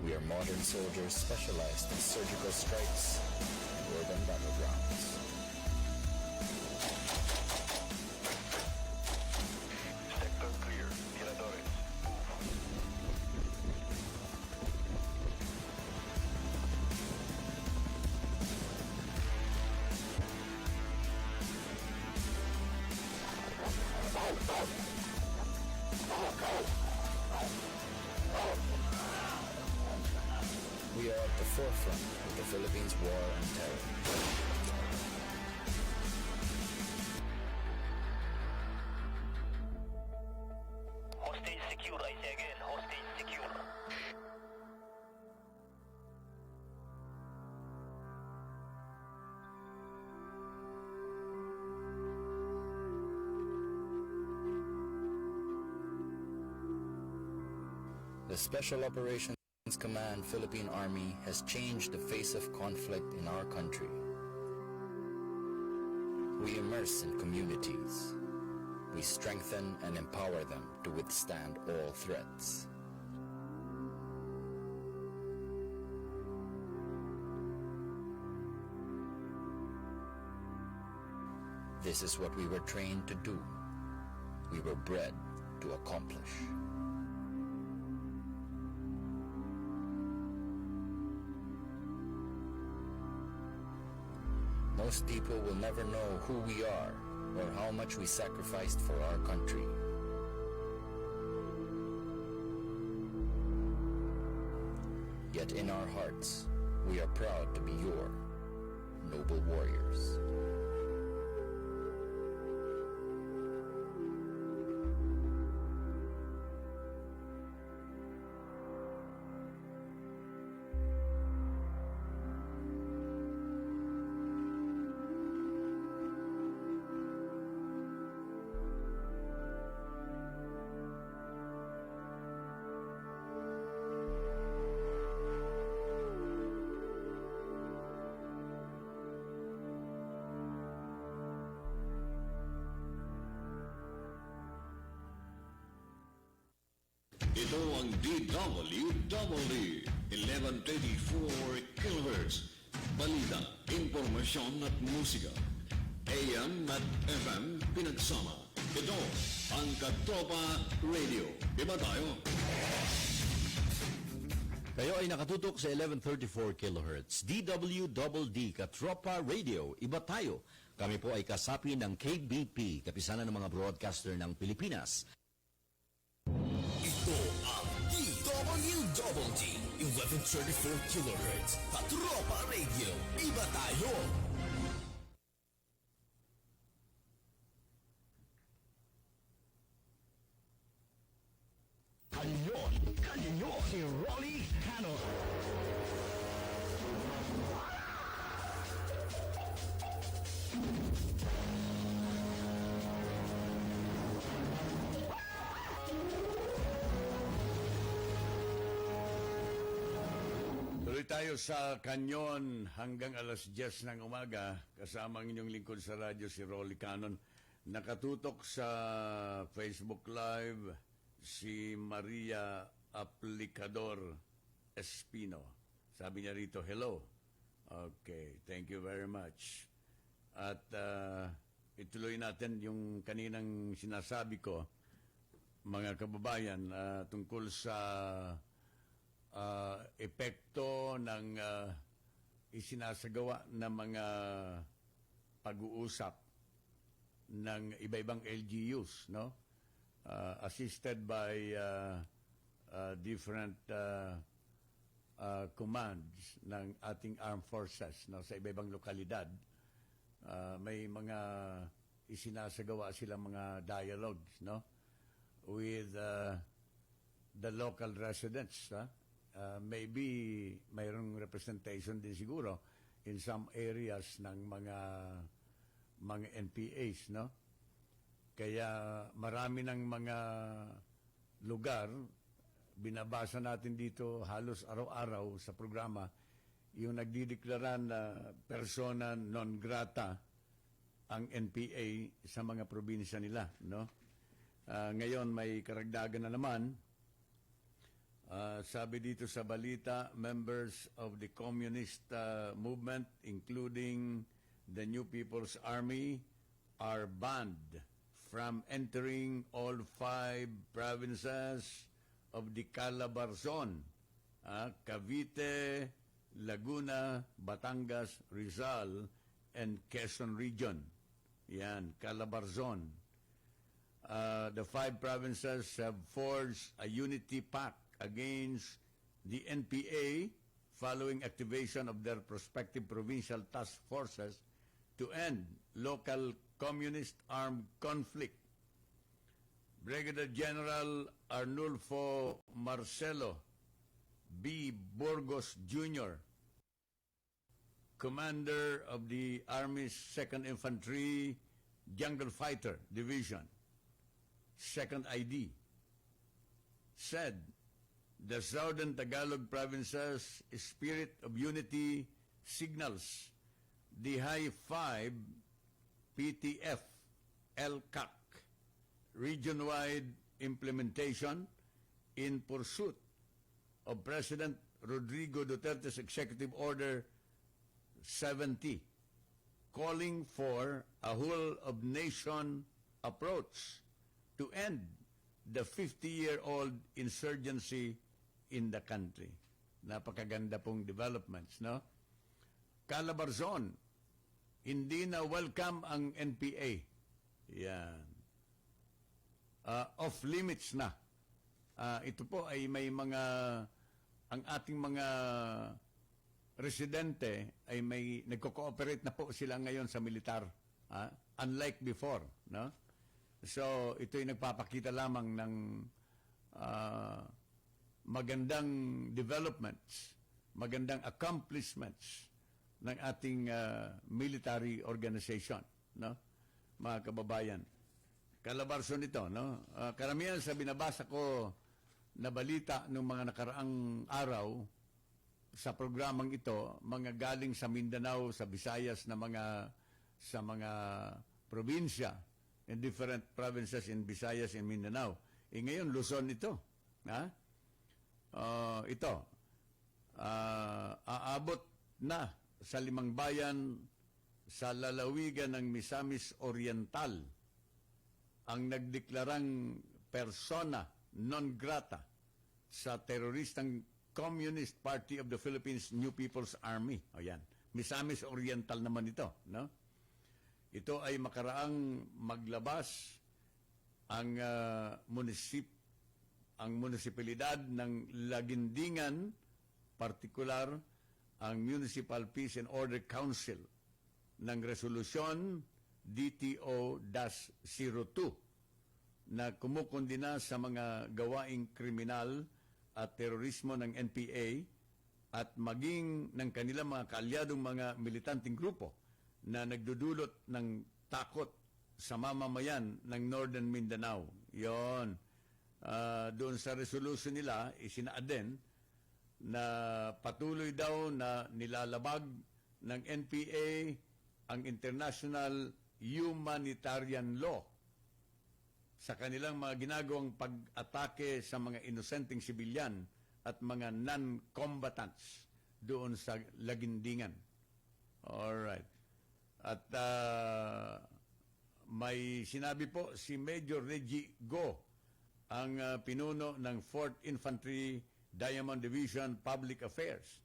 We are modern soldiers specialized in surgical strikes and urban battlegrounds. Sector clear. Tiradores. Move. We are at the forefront of the Philippines' war on terror. Hostage secure. I say again. Hostage secure. The Special Operations Command Philippine Army has changed the face of conflict in our country. We immerse in communities. We strengthen and empower them to withstand all threats. This is what we were trained to do. We were bred to accomplish. Most people will never know who we are or how much we sacrificed for our country. Yet in our hearts, We are proud to be your noble warriors. Ito ang DWWD 1134 kHz. Balita, impormasyon at musika. AM at FM pinagsama. Ito ang Katropa Radio. Iba tayo. Kayo ay nakatutok sa 1134 kHz. DWDD Katropa Radio. Iba tayo. Kami po ay kasapi ng KBP, kapisanan ng mga broadcaster ng Pilipinas. Ito ang DWWD 1134 kHz. Katropa Radio. Iba tayo. Kanyon, Kanyon, si Rolly Canon. Tuloy tayo sa Kanyon hanggang alas 10 ng umaga. Kasama ang inyong lingkod sa radyo, si Rolly Canon. Nakatutok sa Facebook Live si Maria Aplicador Espino. Sabi niya rito, hello. Okay, thank you very much. At ituloy natin yung kaninang sinasabi ko, mga kababayan, tungkol sa epekto ng isinasagawa na mga pag-uusap ng iba-ibang LGUs, no? Assisted by different commands ng ating armed forces, no, sa iba-ibang lokalidad. May mga isinasagawa silang mga dialogues, no, with the local residents. Maybe mayroong representation din siguro in some areas ng mga NPAs, no? Kaya marami ng mga lugar, binabasa natin dito halos araw-araw sa programa, yung nagdideklara na persona non grata ang NPA sa mga probinsya nila, no? Ngayon may karagdagan na naman. Sabi dito sa balita, members of the communist movement, including the New People's Army, are banned from entering all 5 provinces of the Calabarzon, Cavite, Laguna, Batangas, Rizal, and Quezon region. Yan, Calabarzon. The 5 provinces have forged a unity pact against the NPA following activation of their prospective provincial task forces to end local communist armed conflict. Brigadier General Arnulfo Marcelo B. Burgos Jr., Commander of the Army's 2nd Infantry Jungle Fighter Division, 2nd ID, said the Southern Tagalog Province's spirit of unity signals the High 5 PTF LCAC region-wide implementation in pursuit of President Rodrigo Duterte's Executive Order 70, calling for a whole-of-nation approach to end the 50-year-old insurgency in the country. Napakaganda pong developments, no? Calabarzon, hindi na welcome ang NPA. Yan. Off limits na. Ito po ay may mga, ang ating mga residente ay may nagko-cooperate na po sila ngayon sa militar, unlike before, no? So ito ay nagpapakita lamang ng magandang developments, magandang accomplishments ng ating military organization, no? Mga kababayan, kalabarso nito, no? Karamihan sa binabasa ko na balita ng mga nakaraang araw sa programang ito, mga galing sa Mindanao, sa Visayas na sa mga probinsya, in different provinces in Visayas and Mindanao. Ngayon, Luzon ito. Aabot na sa 5 bayan sa lalawigan ng Misamis Oriental ang nagdeklarang persona non grata sa teroristang Communist Party of the Philippines New People's Army. O yan. Misamis Oriental naman ito, no? Ito ay makaraang maglabas ang munisipalidad ng Lagindingan, partikular ang Municipal Peace and Order Council ng Resolusyon DTO-02 na kumukundina sa mga gawaing kriminal at terorismo ng NPA at maging ng kanilang mga kaalyadong mga militanteng grupo na nagdudulot ng takot sa mamamayan ng Northern Mindanao. Yon. Doon sa resolution nila, isinaad din na patuloy daw na nilalabag ng NPA ang international humanitarian law sa kanilang mga ginagawang pag-atake sa mga inosenteng sibilyan at mga non-combatants doon sa Lagindingan. Alright. At may sinabi po si Major Reggie Go, ang pinuno ng 4th Infantry Diamond Division Public Affairs.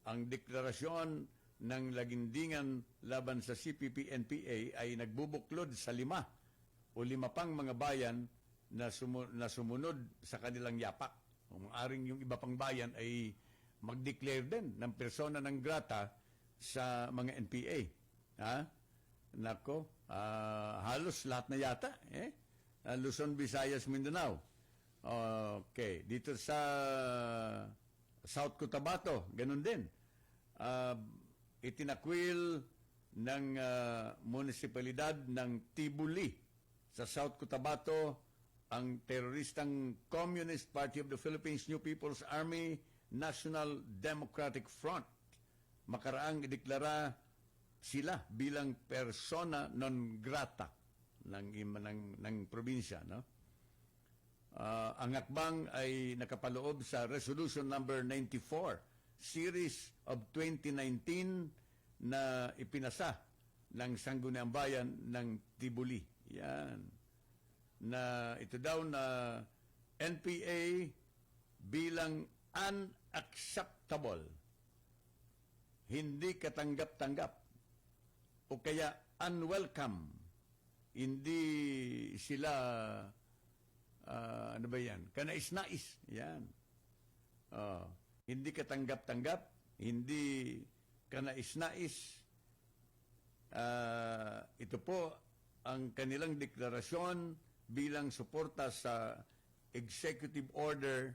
Ang deklarasyon ng Lagindingan laban sa CPP-NPA ay nagbubuklod sa 5 pang mga bayan na sumunod sa kanilang yapak. Kung maaring yung iba pang bayan ay mag-declare din ng persona ng grata sa mga NPA. Nako, halos lahat na yata. Luzon, Visayas, Mindanao. Okay, dito sa South Cotabato, ganun din. Itinakwil ng munisipalidad ng Tibuli sa South Cotabato ang teroristang Communist Party of the Philippines New People's Army National Democratic Front. Makaraang ideklara sila bilang persona non grata ng probinsya, no? Ang hakbang ay nakapaloob sa Resolution number 94 Series of 2019 na ipinasa ng Sangguniang Bayan ng Tibuli. Yan. Na ito daw na NPA bilang unacceptable, hindi katanggap-tanggap, o kaya unwelcome, hindi sila ano ba yan? Kanais-nais. Yan. Hindi katanggap-tanggap, hindi kanais-nais. Ito po ang kanilang deklarasyon bilang suporta sa Executive Order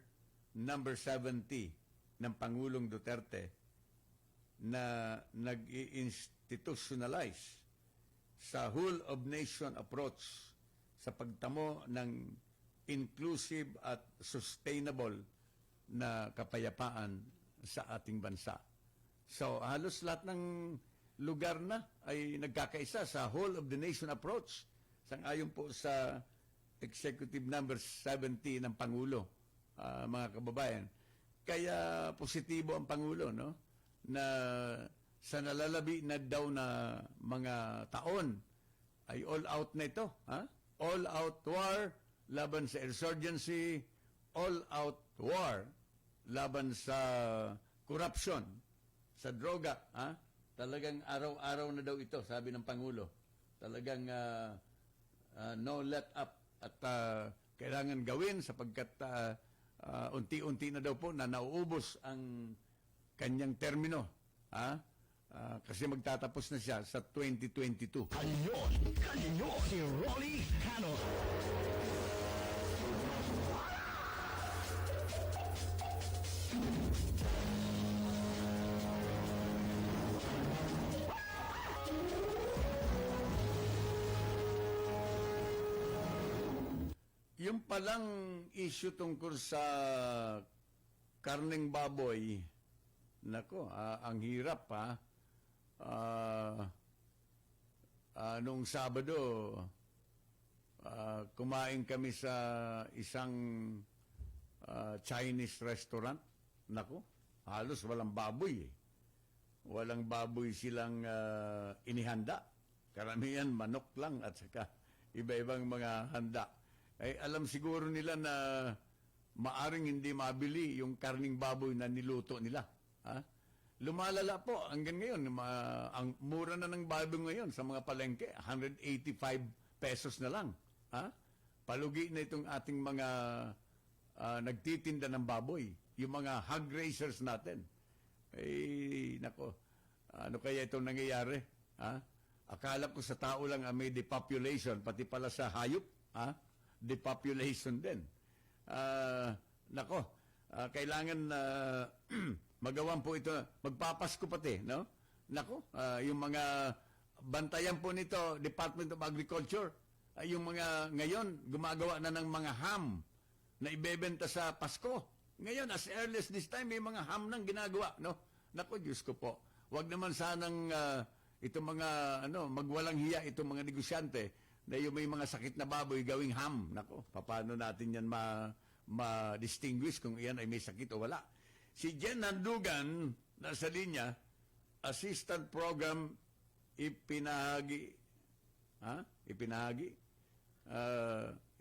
number 70 ng Pangulong Duterte na nag-i-institutionalize sa whole of nation approach sa pagtamo ng inclusive at sustainable na kapayapaan sa ating bansa. So halos lahat ng lugar na ay nagkakaisa sa whole of the nation approach, sang-ayon po sa Executive number 70 ng Pangulo, mga kababayan. Kaya positibo ang Pangulo, no? Na sa nalalabi na daw na mga taon ay all out na ito, all out war laban sa insurgency, all out war laban sa corruption, sa droga, Talagang araw-araw na daw ito, sabi ng Pangulo. Talagang no let up at kailangan gawin sapagkat unti-unti na daw po na nauubos ang kanyang termino Ha? Kasi magtatapos na siya sa 2022. Kanyon, si Rolly Canon. Yung palang issue tungkol sa karneng baboy, nako, ang hirap ha. Nung Sabado, kumain kami sa isang Chinese restaurant. Nako, halos walang baboy eh. Walang baboy silang inihanda. Karamihan manok lang at saka iba-ibang mga handa. Ay alam siguro nila na maaring hindi mabili yung karning baboy na niluto nila. Ha? Lumalala po hanggang ngayon. Ang mura na ng baboy ngayon sa mga palengke, 185 pesos na lang. Ha? Palugi na itong ating mga nagtitinda ng baboy. Yung mga hog raisers natin. Eh, nako, ano kaya itong nangyayari? Ha? Akala ko sa tao lang may depopulation, pati pala sa hayop. Ha? Depopulation din. Nako, kailangan magawan po ito, magpapasko pati, no? Nako, yung mga bantayan po nito, Department of Agriculture, yung mga ngayon gumagawa na ng mga ham na ibebenta sa Pasko. Ngayon, as early as this time, may mga ham nang ginagawa, no? Nako, Diyos ko po. Wag naman sanang itong mga magwalang hiya itong mga negosyante na yung may mga sakit na baboy gawing ham. Nako, paano natin yan ma-distinguish kung iyan ay may sakit o wala? Si Jen Nandugan, nasa linya, Assistant Program Ipinahagi. Ha?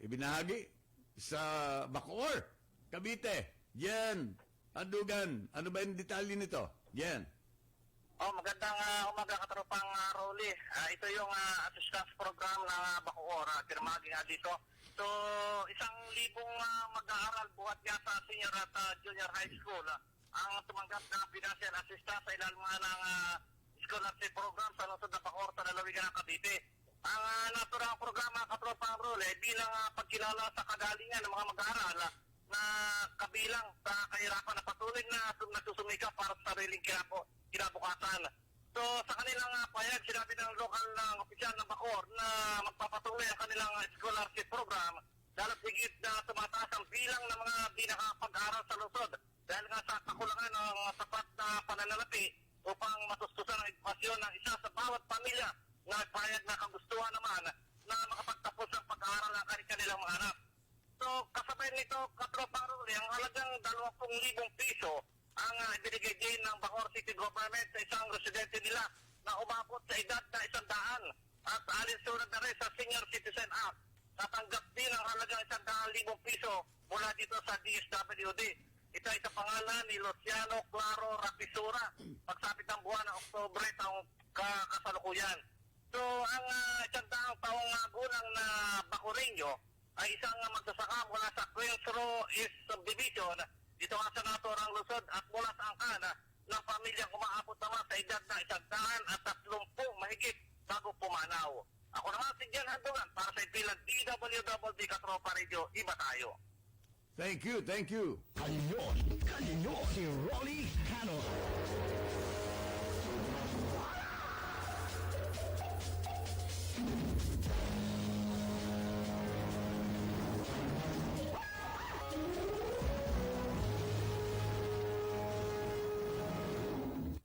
Ibinahagi sa Bacoor, Cavite. Jen Nandugan, ano ba yung detalye nito? Jen. Magandang umaga, Katropang Rolly. Ito yung assistance program ng Bacoor, pirmagi nga dito. So, 1,000 mag-aaral buhat nga sa senior at junior high school ang tumanggap ng financial assistance sa ilalim ng scholarship program sa lungsod ng Bacoor sa lalawigan ng Cavite. Ang naturang programa, Katropang Rolly, bilang pagkilala sa kagalingan ng mga mag-aaral na kabilang sa kahirapan na patuloy na nagsusumikap para sa sariling kinabukasan. So sa kanilang payag, sinabi ng lokal na opisyal ng Bacoor na magpapatuloy ang kanilang scholarship program dahil higit na tumataas ang bilang ng mga di nakapag-aral sa lungsod dahil nga sa kakulangan ng sapat na pananalapi upang matustusan ang edukasyon ng isa sa bawat pamilya na nagpayag na kagustuhan naman na makapagtapos ng pag-aaral ng kanilang mga anak. So kasabay nito, Katropang Rolly, ang halagang 20,000 piso ang ibinigay din ng Bacoor City Government sa isang residente nila na umabot sa edad na 100 at alinsunod na rin sa Senior Citizen Act. Tatanggap din ang halagang 100,000 piso mula dito sa DSWD. Ito ay kapangalan ni Luciano Claro Rapisura pagsapit ng buwan ng Oktubre taong kasalukuyan. So ang 100 taong gulang na Bacoreño ay isang magsasaka mula sa Queens Row East Subdivision dito nga sa naturang lungsod at mula sa angkana ng pamilyang umaabot naman sa edad na 130 mahigit bago pumanaw. Ako naman si Jan Handugan para sa ipilang DWD Katropa Radio, iba tayo. Thank you, thank you. Kanyon, si Rolly Canon.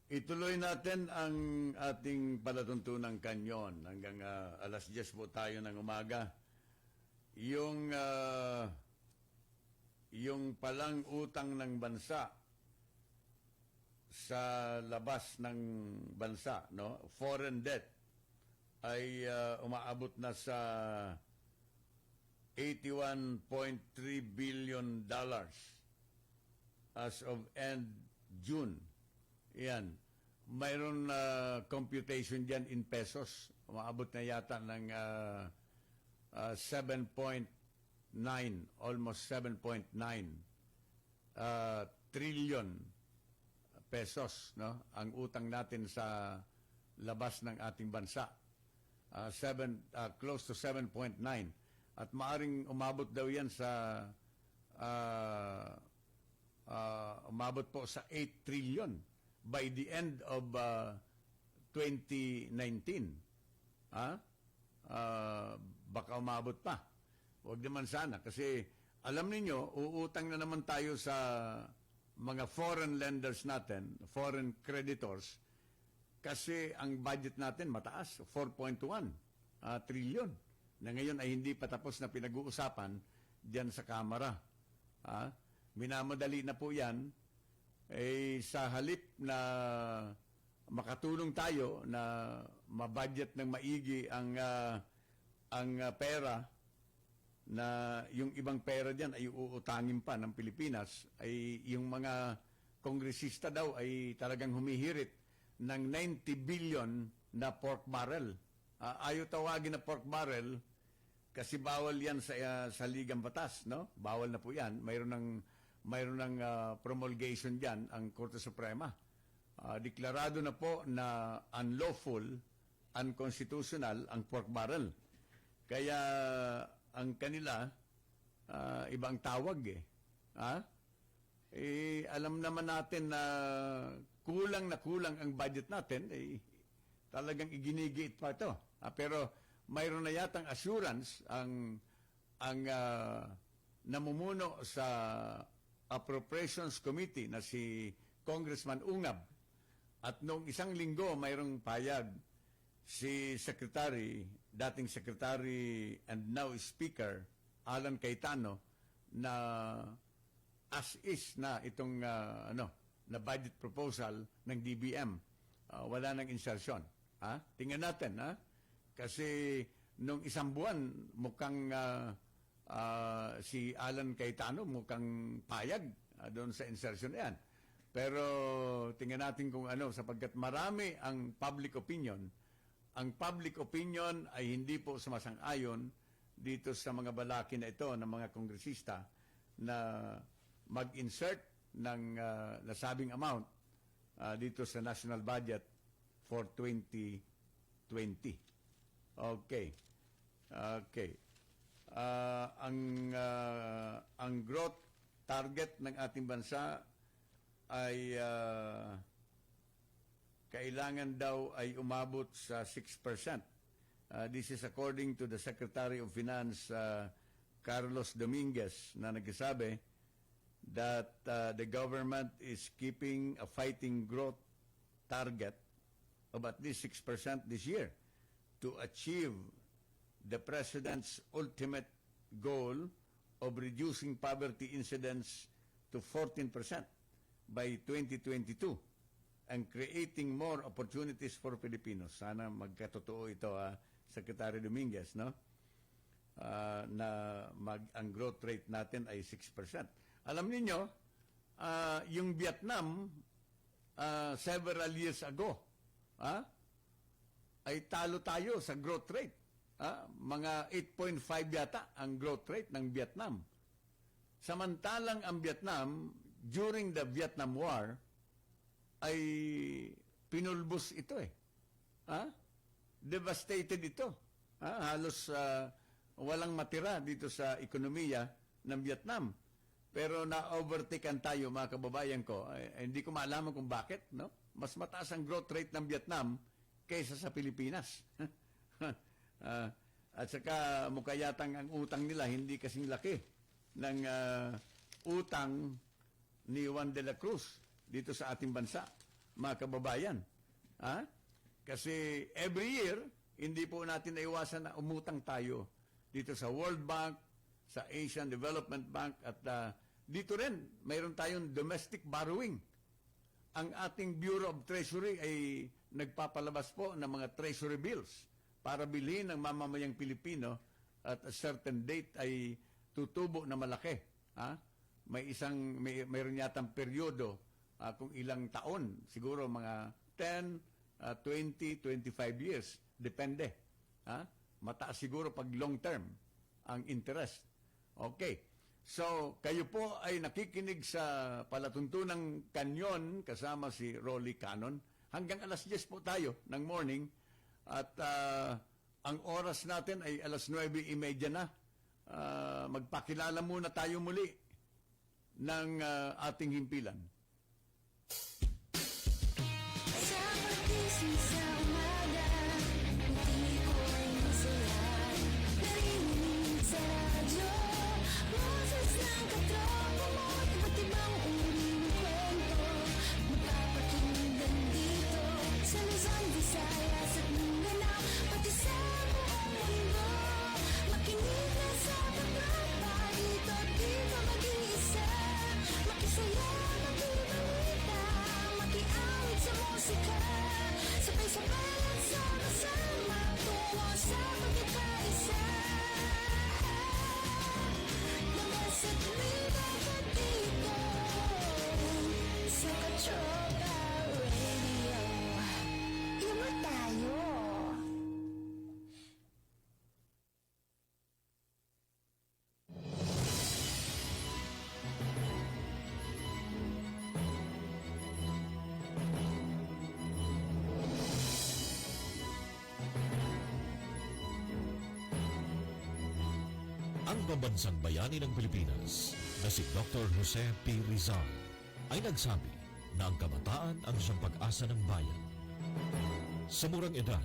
Ituloy natin ang ating palatuntunang kanyon hanggang alas 10 po tayo ng umaga. Yung palang utang ng bansa sa labas ng bansa, no? Foreign debt ay umaabot na sa $81.3 billion as of end June. Yan. Mayroon computation diyan in pesos. Umaabot na yata ng 7.9, almost 7.9 trillion pesos, no? Ang utang natin sa labas ng ating bansa. Close to 7.9. At maaring umabot daw yan sa umabot po sa 8 trillion by the end of 2019. Baka umabot pa. Huwag naman sana kasi alam niyo uutang na naman tayo sa mga foreign lenders natin, foreign creditors, kasi ang budget natin mataas, 4.1 trillion. Na ngayon ay hindi pa tapos na pinag-uusapan diyan sa Kamara. Minamadali na po yan. Sa halip na makatulong tayo na mabudget ng maigi ang pera, na yung ibang pera diyan ay uutangin pa ng Pilipinas, ay yung mga kongresista daw ay talagang humihirit ng 90 billion na pork barrel. Ayaw tawagin na pork barrel kasi bawal yan sa ligang batas, no? Bawal na po yan. Mayroon ng promulgation diyan ang Korte Suprema. Deklarado na po na unlawful, unconstitutional ang pork barrel. Kaya ang kanila ibang tawag alam naman natin na kulang ang budget natin, talagang iginigiit pa ito. Pero mayroon na yatang assurance ang namumuno sa Appropriations Committee na si Congressman Ungab. At noong isang linggo, mayroong payag si dating Secretary and now Speaker, Alan Cayetano, na as is na itong na budget proposal ng DBM. Wala nang insertion. Tingnan natin, kasi nung isang buwan, mukhang si Alan Cayetano mukhang payag doon sa insertion na yan. Pero tingnan natin kung sapagkat marami ang public opinion. Ang public opinion ay hindi po sumasang-ayon dito sa mga balaki na ito ng mga kongresista na mag-insert ng nasabing amount dito sa national budget for 2020. Okay. Ang growth target ng ating bansa ay kailangan daw ay umabot sa 6%. This is according to the Secretary of Finance, Carlos Dominguez, na nagsasabi that the government is keeping a fighting growth target of at least 6% this year to achieve the President's ultimate goal of reducing poverty incidence to 14% by 2022 and creating more opportunities for Filipinos. Sana magkatotoo ito, Secretary Dominguez, no? Na ang growth rate natin ay 6%. Alam niyo, yung Vietnam several years ago, ay talo tayo sa growth rate. Mga 8.5 yata ang growth rate ng Vietnam. Samantalang ang Vietnam, during the Vietnam War, ay pinulbos ito devastated ito. Halos walang matira dito sa ekonomiya ng Vietnam. Pero na-overtaken tayo, mga kababayan ko. Hindi ko maalaman kung bakit, no? Mas mataas ang growth rate ng Vietnam kaysa sa Pilipinas. At saka mukha yatang ang utang nila hindi kasing laki ng utang ni Juan de la Cruz dito sa ating bansa, mga kababayan. Kasi every year, hindi po natin naiwasan na umutang tayo dito sa World Bank, sa Asian Development Bank, at dito rin, mayroon tayong domestic borrowing. Ang ating Bureau of Treasury ay nagpapalabas po ng mga treasury bills para bilhin ng mamamayang Pilipino at a certain date ay tutubo na malaki. Mayroon yatang peryodo kung ilang taon, siguro mga 10, 20, 25 years, depende. Mataas siguro pag long term ang interest. Okay. So, kayo po ay nakikinig sa palatuntunang Kanyon kasama si Rolly Canon. Hanggang alas 10 po tayo ng morning. At ang oras natin ay alas 9:30 na. Magpakilala muna tayo muli ng ating himpilan. Sa pagising sa umaga, hindi ko ay masaya. Narinig sa radyo, boses ng katropa mo. Iba't ibang uri ng kwento, magpapakinggan dito. Sa Luzon, Visayas at Mindanao, pati sa buong mundo. Makinig na sa Katropa, dito di ka mag-iisa. Makisaya, makibalita, makiawit sa musika. Sabay-sabay at sama-sama, tungo sa pagkakaisa. Namasa't liba ka dito, sa Katropa Radio. Iba tayo. Ang pambansang bayani ng Pilipinas na si Dr. Jose P. Rizal ay nagsabi na ang kabataan ang siyang pag-asa ng bayan. Sa murang edad,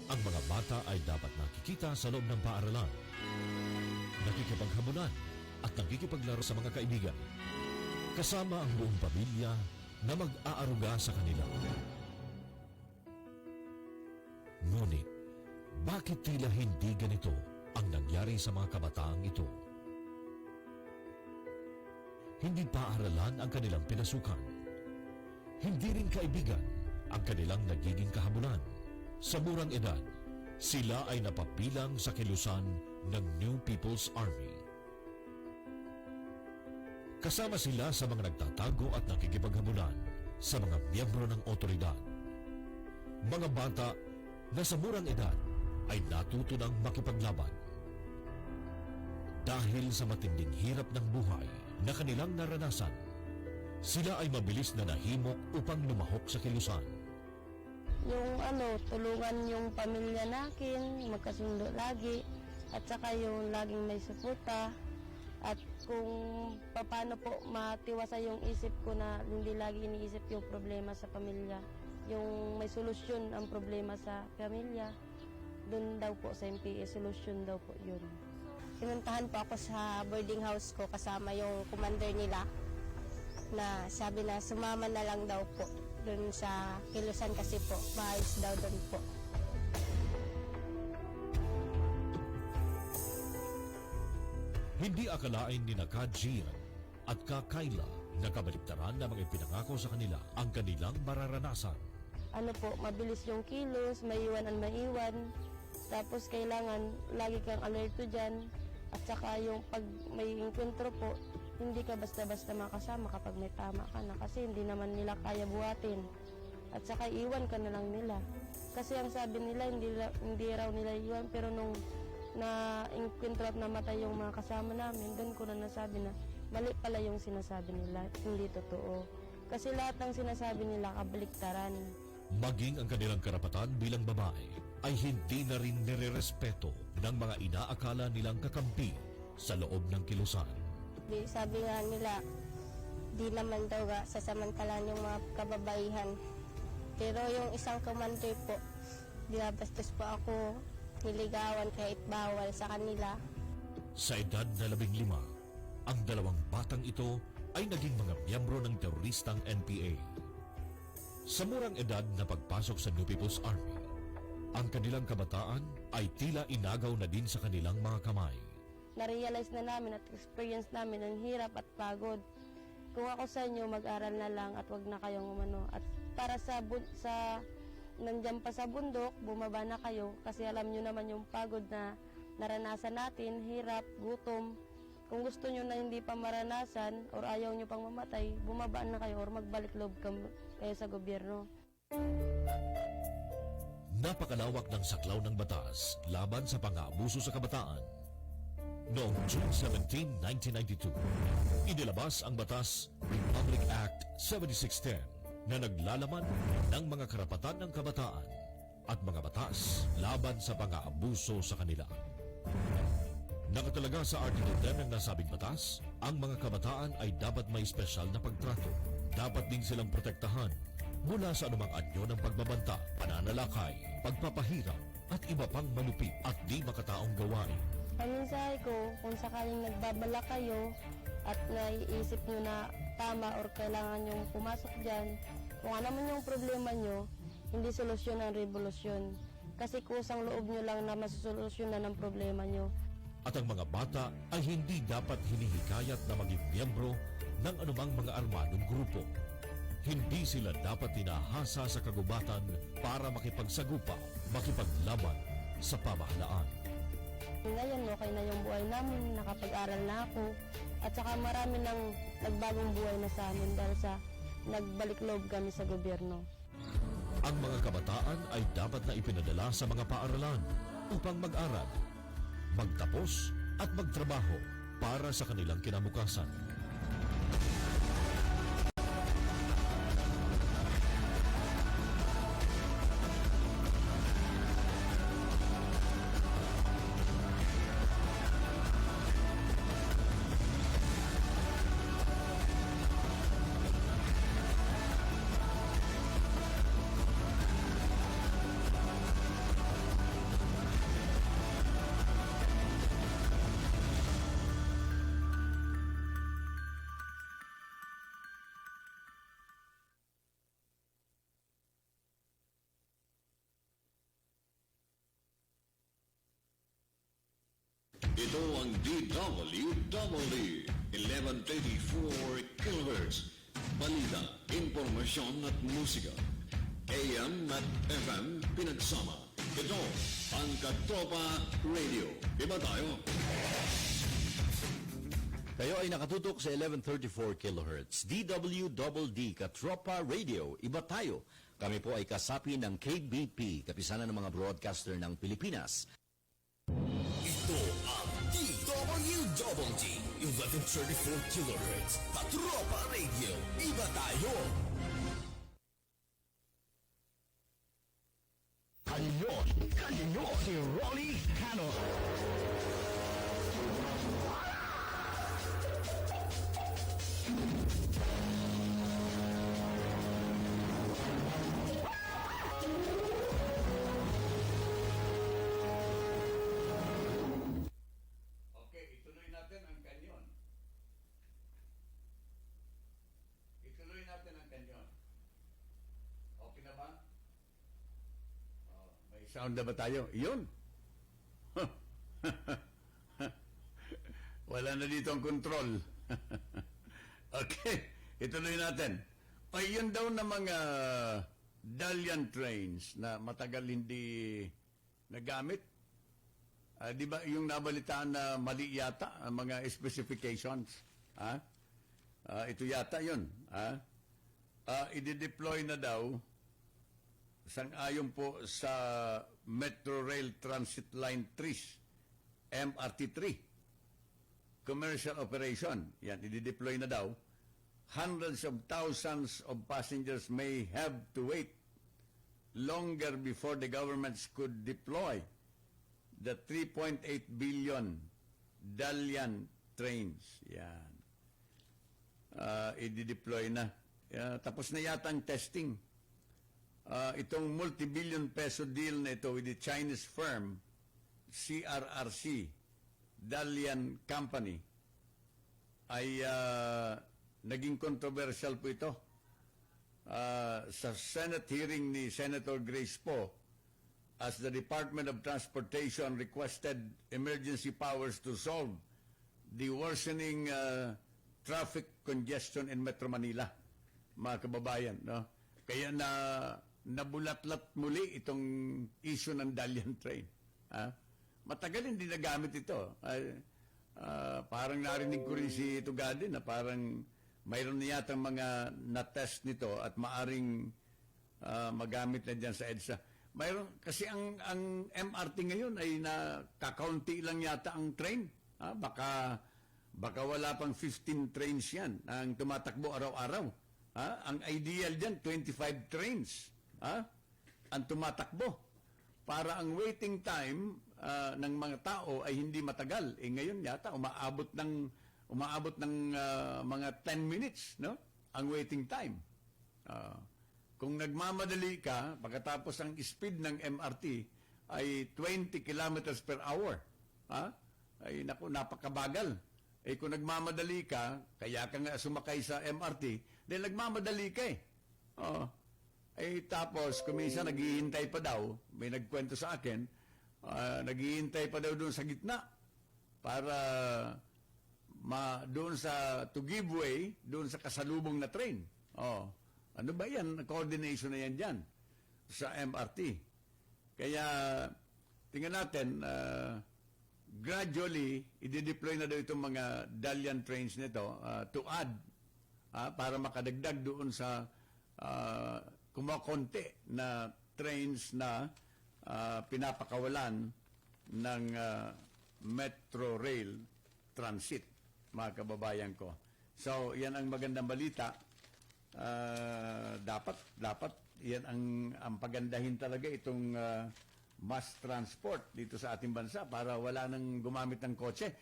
ang mga bata ay dapat nakikita sa loob ng paaralan, nakikipaghabunan at nakikipaglaro sa mga kaibigan, kasama ang buong pamilya na mag-aaruga sa kanila. Ngunit, bakit tila hindi ganito ang nangyari sa mga kabataang ito? Hindi paaralan ang kanilang pinasukan. Hindi rin kaibigan ang kanilang nagiging kahabulan. Sa murang edad, sila ay napapilang sa kilusan ng New People's Army. Kasama sila sa mga nagtatago at nakikipaghabulan sa mga miyembro ng otoridad. Mga bata na sa murang edad ay natuto ng makipaglaban. Dahil sa matinding hirap ng buhay na kanilang naranasan, sila ay mabilis na nahimok upang lumahok sa kilusan. Yung tulungan yung pamilya natin, magkasundo lagi, at saka yung laging may suporta, at kung paano po matiwasay yung isip ko na hindi lagi iniisip yung problema sa pamilya, yung may solusyon ang problema sa pamilya, dun daw po sa MPA, solusyon daw po yun. Pinuntahan po ako sa boarding house ko kasama yung commander nila na sabi na sumama na lang daw po dun sa kilusan kasi po maayos daw dun po. Hindi akalain ni Ka Gian at Ka Kayla na kabaliktaran na mga ipinangako sa kanila ang kanilang mararanasan. Mabilis yung kilos, maiwan, tapos kailangan lagi kang alerto dyan. At saka yung pag may enkwentro po, hindi ka basta-basta makasama kapag may tama ka na kasi hindi naman nila kaya buhatin. At saka iwan ka na lang nila. Kasi ang sabi nila, hindi raw nila iwan, pero nung na-enkwentro at namatay yung mga kasama namin, doon ko na nasabi na mali pala yung sinasabi nila, hindi totoo. Kasi lahat ng sinasabi nila kabaliktaran. Maging ang kanilang karapatan bilang babae ay hindi na rin nirerespeto ng mga inaakala nilang kakampi sa loob ng kilusan. Sabi nga nila, di naman daw sasamantalan yung mga kababaihan. Pero yung isang commander po, binabastos po ako, niligawan kahit bawal sa kanila. Sa edad na 15, ang dalawang batang ito ay naging mga miyembro ng teroristang NPA. Sa murang edad na pagpasok sa New People's Army, ang kanilang kabataan ay tila inagaw na din sa kanilang mga kamay. Na-realize na namin at experience namin ang hirap at pagod. Kung ako sa inyo, mag-aral na lang at wag na kayong umano. At para sa nandiyan pa sa bundok, bumaba na kayo kasi alam nyo naman yung pagod na naranasan natin, hirap, gutom. Kung gusto nyo na hindi pa maranasan or ayaw nyo pang mamatay, bumaba na kayo or magbalik loob kayo sa gobyerno. Napakalawak ng saklaw ng batas laban sa pang-aabuso sa kabataan. Noong June 17, 1992, inilabas ang batas Republic Act 7610 na naglalaman ng mga karapatan ng kabataan at mga batas laban sa pang-aabuso sa kanila. Nakatalaga sa Article 10 ng nasabing batas, ang mga kabataan ay dapat may espesyal na pagtrato. Dapat din silang protektahan mula sa anumang anyo ng pagbabanta, pananalakay, pagpapahirap at iba pang malupit at di makataong gawain. Ang mensahe ko, kung sakaling nagbabala kayo at naiisip nyo na tama or kailangan nyong pumasok dyan, kung ano man yung problema nyo, hindi solusyon ang revolusyon. Kasi kusang loob nyo lang na masusolusyonan ang problema nyo. At ang mga bata ay hindi dapat hinihikayat na maging miyembro ng anumang mga armadong grupo. Hindi sila dapat tinahasa sa kagubatan para makipagsagupa, makipaglaban sa pamahalaan. Ngayon, okay na yung buhay namin, nakapag-aral na ako, at saka marami nang nagbagong buhay na sa amin dahil sa nagbalik loob kami sa gobyerno. Ang mga kabataan ay dapat na ipinadala sa mga paaralan upang mag-aral, magtapos at magtrabaho para sa kanilang kinabukasan. Ito ang DWWD 1134 kHz. Balita, impormasyon at musika. AM at FM pinagsama. Ito ang Katropa Radio. Iba tayo. Kayo ay nakatutok sa 1134 kHz. DWDD Katropa Radio. Iba tayo. Kami po ay kasapi ng KBP, kapisanan ng mga broadcaster ng Pilipinas. Ito ang DWWD 1134 kHz. Katropa Radio. Iba tayo. Kanyon, si Rolly Canon. Okay, ituloy natin ang kanyon. Ituloy natin ang kanyon. Okay na ba? Oh, may sound na ba tayo? Iyon. Wala na dito ang control. Okay, ituloy natin. Ay, yun daw na mga Dalian trains na matagal hindi nagamit. Di ba yung nabalitaan na mali yata ang mga specifications? Ito yata yun. I-deploy na daw sang-ayon po sa Metro Rail Transit Line 3, MRT3. Commercial operation. Yan, i-deploy na daw. Hundreds of thousands of passengers may have to wait longer before the governments could deploy the 3.8 billion Dalian trains. Yan. I-deploy na. Tapos na yata ang testing. Itong multi-billion peso deal na ito with the Chinese firm CRRC Dalian Company ay naging controversial po ito. Sa Senate hearing ni Senator Grace Poe, as the Department of Transportation requested emergency powers to solve the worsening traffic congestion in Metro Manila, mga kababayan, no? Kaya nabulatlat muli itong issue ng Dalian train. Matagal hindi nagamit ito. Parang narinig ko rin si Tugade na parang mayroon na yatang mga na-test nito at maaring magamit na dyan sa EDSA. Mayroon, kasi ang MRT ngayon ay nakakaunti lang yata ang train. Baka wala pang 15 trains yan ang tumatakbo araw-araw. Ang ideal dyan, 25 trains ang tumatakbo para ang waiting time ng mga tao ay hindi matagal. Ngayon yata umaabot ng mga 10 minutes, no? Ang waiting time. Kung nagmamadali ka, pagkatapos ang speed ng MRT ay 20 kilometers per hour, ay naku, napakabagal. Kung nagmamadali ka, kaya ka nga sumakay sa MRT, dahil nagmamadali ka tapos, kuminsan naghihintay pa daw, may nagkwento sa akin, naghihintay pa daw doon sa gitna para doon sa to give way, doon sa kasalubong na train. Ano ba yan? Coordination na yan dyan sa MRT. Kaya, tingnan natin, gradually, i-deploy na daw itong mga Dalian trains nito to add para makadagdag doon sa kumakonti na trains na pinapakawalan ng Metro Rail Transit, mga kababayan ko. So, yan ang magandang balita. Dapat yan ang pagandahin talaga itong mass transport dito sa ating bansa para wala nang gumamit ng kotse.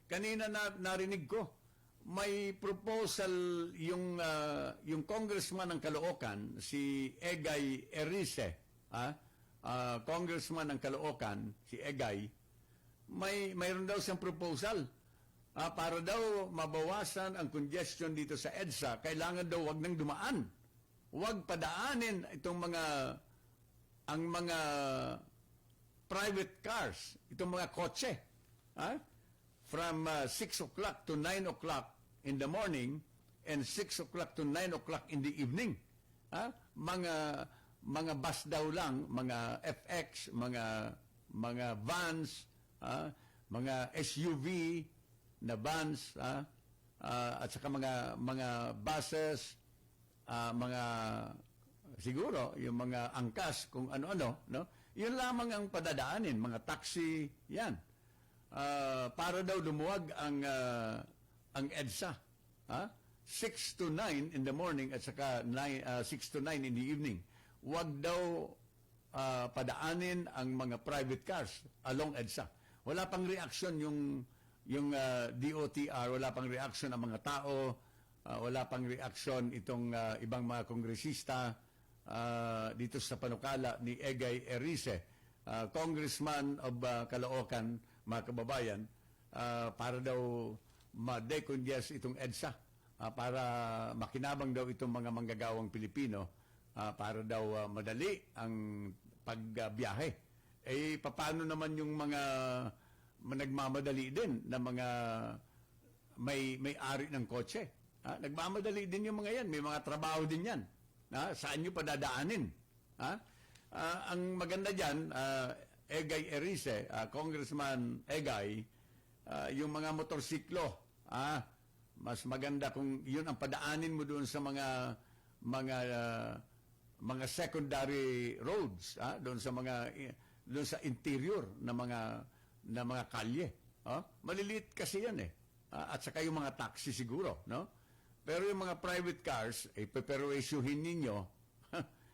Kanina narinig ko, may proposal yung congressman ng Caloocan, si Egay Erice, congressman ng Caloocan, si Egay, mayroon daw siyang proposal para daw mabawasan ang congestion dito sa EDSA. Kailangan daw wag nang dumaan. Wag padaanin itong mga private cars, itong mga kotse. From 6 o'clock to 9 o'clock in the morning and 6 o'clock to 9 o'clock in the evening. Mga bus daw lang, mga FX, mga vans, mga SUV na vans, at saka mga buses, siguro yung mga angkas kung ano-ano, no? Yun lamang ang padadaanin, mga taxi, yan. Para daw lumuwag ang EDSA. 6 to 9 in the morning at saka 6 to 9 in the evening. Huwag daw padaanin ang mga private cars along EDSA. Wala pang reaksyon yung DOTR, wala pang reaksyon ang mga tao, wala pang reaksyon itong ibang mga kongresista dito sa panukala ni Egay Erice, congressman of Caloocan, mga kababayan, para daw ma-decongest itong EDSA, para makinabang daw itong mga manggagawang Pilipino, para daw madali ang pagbiyahe. Paano naman yung mga nagmamadali din na mga may-ari ng kotse? Nagmamadali din yung mga yan. May mga trabaho din yan. Saan nyo padadaanin? Ang maganda dyan, Egay Erice, Congressman Egay, yung mga motorsiklo, mas maganda kung yun ang padaanin mo doon sa mga secondary roads, doon sa interior na mga kalye. Maliliit kasi yan at saka yung mga taxi siguro, no? Pero yung mga private cars, peperuesyuhin ninyo,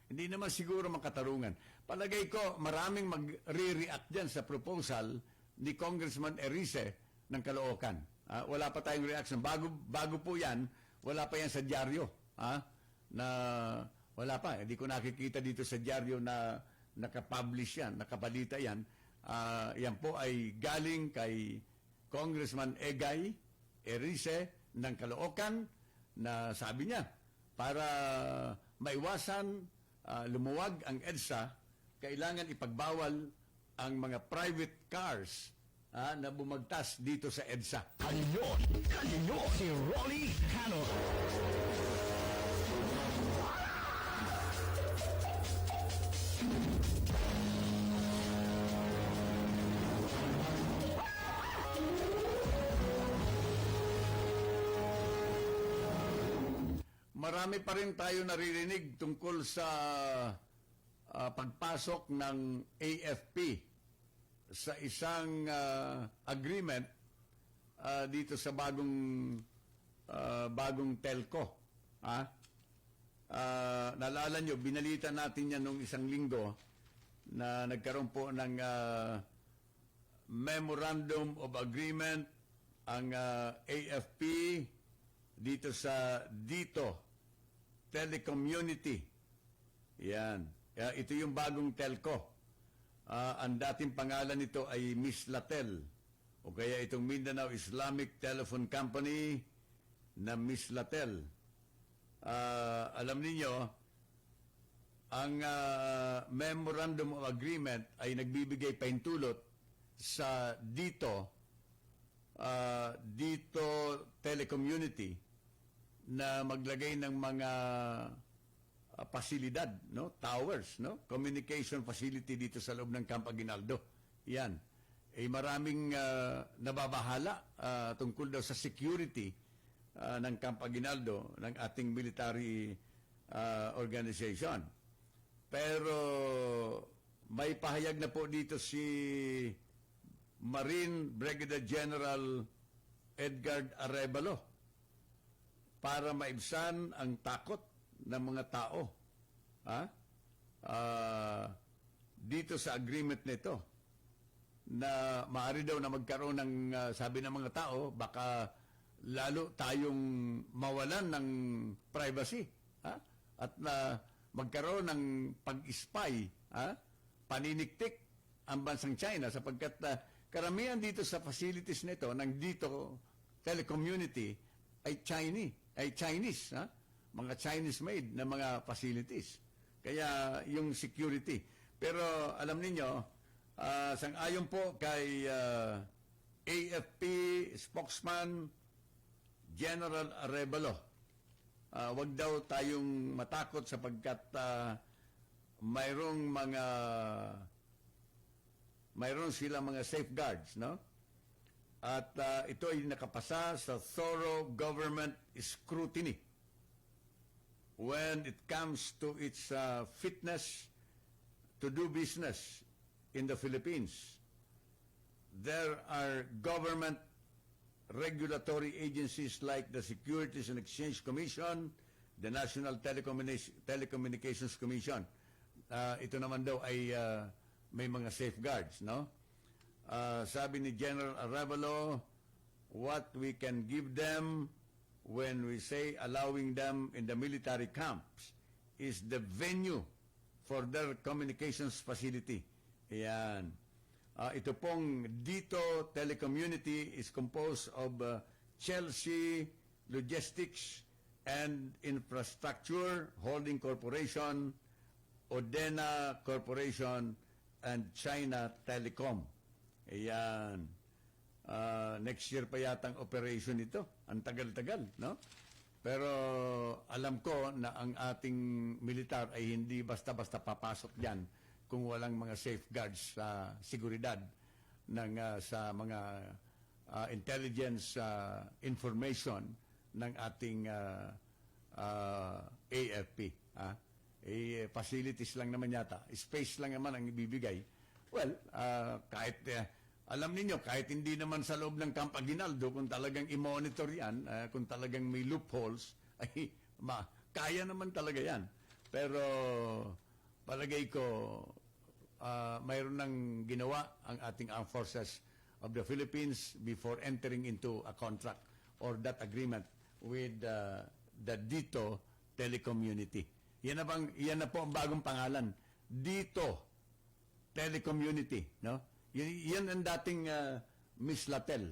hindi naman siguro makatarungan. Palagay ko, maraming magre-react dyan sa proposal ni Congressman Erice ng Caloocan. Wala pa tayong reaction. Bago po yan, wala pa yan sa dyaryo. Na wala pa. Hindi ko nakikita dito sa dyaryo na nakapublish yan, nakabalita yan. Yan po ay galing kay Congressman Egay Erice ng Caloocan, na sabi niya, para maiwasan lumuwag ang EDSA, kailangan ipagbawal ang mga private cars na bumagtas dito sa EDSA. Kanyon, si Rolly Canon. Marami pa rin tayo naririnig tungkol sa pagpasok ng AFP sa isang agreement dito sa bagong telco. Naalala nyo, binalita natin yan nung isang linggo na nagkaroon po ng Memorandum of Agreement ang AFP dito sa Telecommunity. Yan. Ito yung bagong telco. Ang dating pangalan nito ay Miss Latel. O kaya itong Mindanao Islamic Telephone Company na Miss Latel. Alam niyo, ang Memorandum of Agreement ay nagbibigay pahintulot sa dito Telecommunity na maglagay ng mga pasilidad, no? Towers, no? Communication facility dito sa loob ng Camp Aguinaldo. Yan. Maraming nababahala tungkol daw sa security ng Camp Aguinaldo ng ating military organization. Pero may pahayag na po dito si Marine Brigadier General Edgar Arevalo para maibsan ang takot ng mga tao dito sa agreement nito na maaari daw na magkaroon ng sabi ng mga tao baka lalo tayong mawalan ng privacy at na magkaroon ng pag-spy paniniktik ang bansang China sapagkat karamihan dito sa facilities nito ng dito telecommunity ay Chinese mga Chinese made na mga facilities kaya yung security pero alam niyo sang-ayon po kay AFP spokesman General Arevalo wag daw tayong matakot sapagkat mayroon silang mga safeguards, no? At ito ay nakapasa sa thorough government scrutiny when it comes to its fitness to do business in the Philippines. There are government regulatory agencies like the Securities and Exchange Commission, the National Telecommunications Commission. Ito naman daw ay may mga safeguards, no? Sabi ni General Arevalo, what we can give them when we say allowing them in the military camps is the venue for their communications facility. Ayan. Ito pong dito telecommunity is composed of Chelsea Logistics and Infrastructure Holding Corporation, Odena Corporation, and China Telecom. Ayan. Next year pa yata ang operation ito. Ang tagal-tagal, no? Pero alam ko na ang ating militar ay hindi basta-basta papasok diyan kung walang mga safeguards sa seguridad ng sa mga intelligence information ng ating AFP. Facilities lang naman yata. Space lang naman ang ibibigay. Well, kahit alam niyo kahit hindi naman sa loob ng Camp Aguinaldo, kung talagang i-monitor yan, kung talagang may loopholes, ay kaya naman talaga yan. Pero palagay ko, mayroon ng ginawa ang ating Armed Forces of the Philippines before entering into a contract or that agreement with the DITO Telecommunity. Yan na po ang bagong pangalan. DITO Telecommunity, no? Yan ang dating Miss Latel,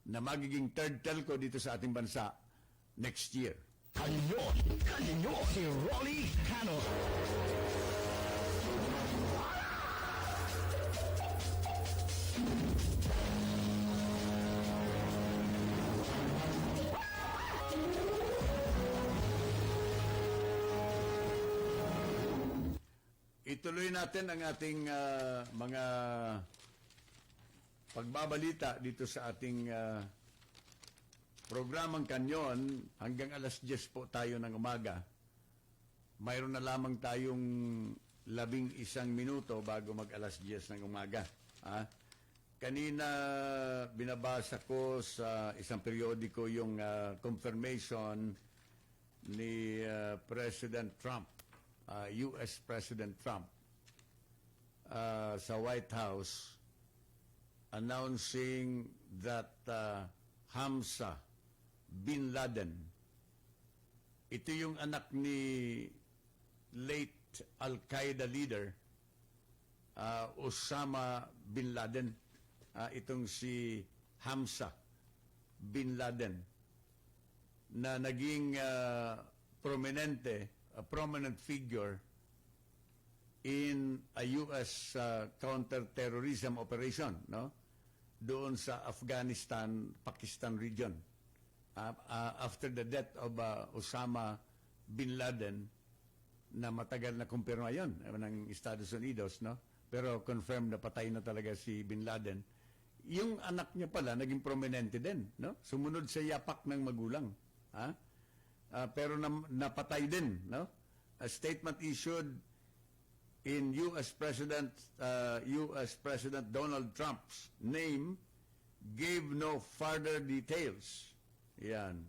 na magiging third telco dito sa ating bansa next year. Kanyon! Kanyon! Si Rolly Canon! Ituloy natin ang ating mga pagbabalita dito sa ating programang Kanyon. Hanggang alas 10 po tayo ng umaga. Mayroon na lamang tayong 11 minuto bago mag alas 10 ng umaga. kanina binabasa ko sa isang periodiko yung confirmation ni President Trump, US President Trump, sa White House, announcing that Hamza bin Laden, ito yung anak ni late Al-Qaeda leader Osama bin Laden, itong si Hamza bin Laden, na naging prominent figure in a U.S. counter-terrorism operation, no? Doon sa Afghanistan, Pakistan region. After the death of Osama bin Laden, na matagal na kumpirma yun ng Estados Unidos, no? Pero confirmed na patay na talaga si bin Laden. Yung anak niya pala naging prominente din, no? Sumunod sa yapak ng magulang, pero napatay din, no? A statement issued in US President Donald Trump's name gave no further details. Yan.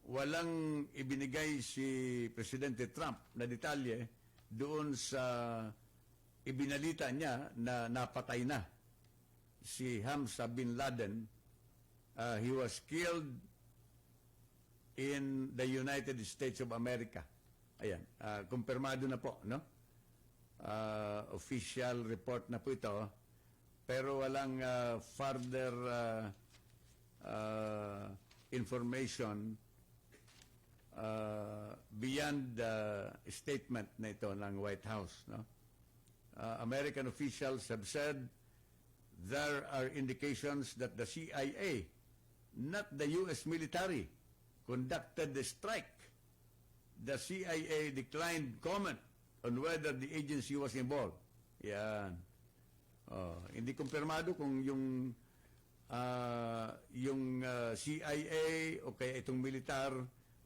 Walang ibinigay si Presidente Trump na detalye doon sa ibinalita niya na napatay na si Hamza bin Laden. He was killed in the United States of America. Ayan, kumpirmado na po, no? Official report na po ito, pero walang further information beyond the statement na ito ng White House, no? American officials have said there are indications that the CIA, not the U.S. military, conducted the strike. The CIA declined comment on whether the agency was involved. Yan. Hindi kumpirmado kung yung CIA o kaya itong militar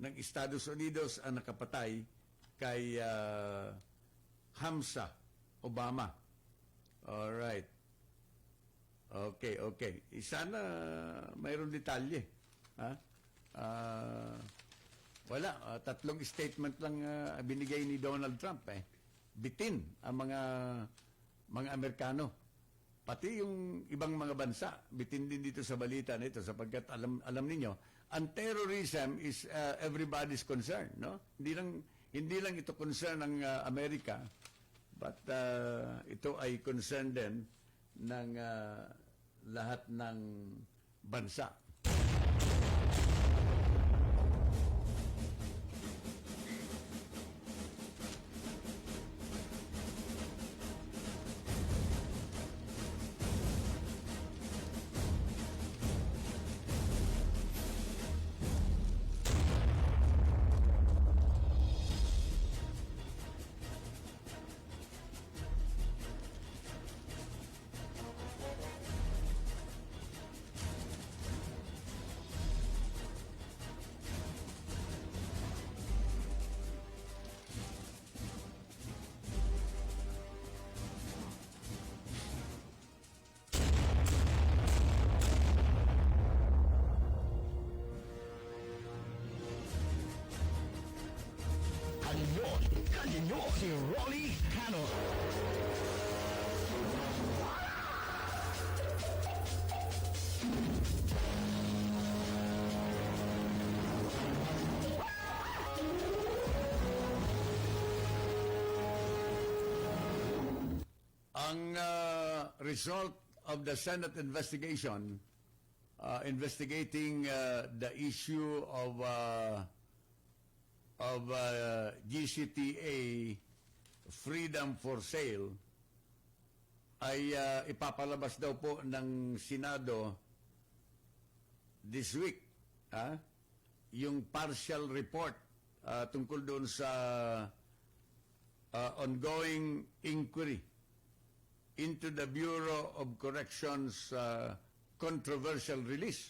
ng Estados Unidos ang nakapatay kay Hamza Obama. Alright. Okay. Sana mayroon detalye. Wala. Tatlong statement lang binigay ni Donald Trump. Bitin ang mga Amerikano. Pati yung ibang mga bansa, bitin din dito sa balita na ito sapagkat alam ninyo, ang terrorism is everybody's concern, no? Hindi lang ito concern ng Amerika, but ito ay concern din ng lahat ng bansa. Kanyon, si Rolly Canon. Ang result of the Senate investigation investigating the issue of GCTA freedom for sale ay ipapalabas daw po ng Senado this week, yung partial report tungkol doon sa ongoing inquiry into the Bureau of Corrections controversial release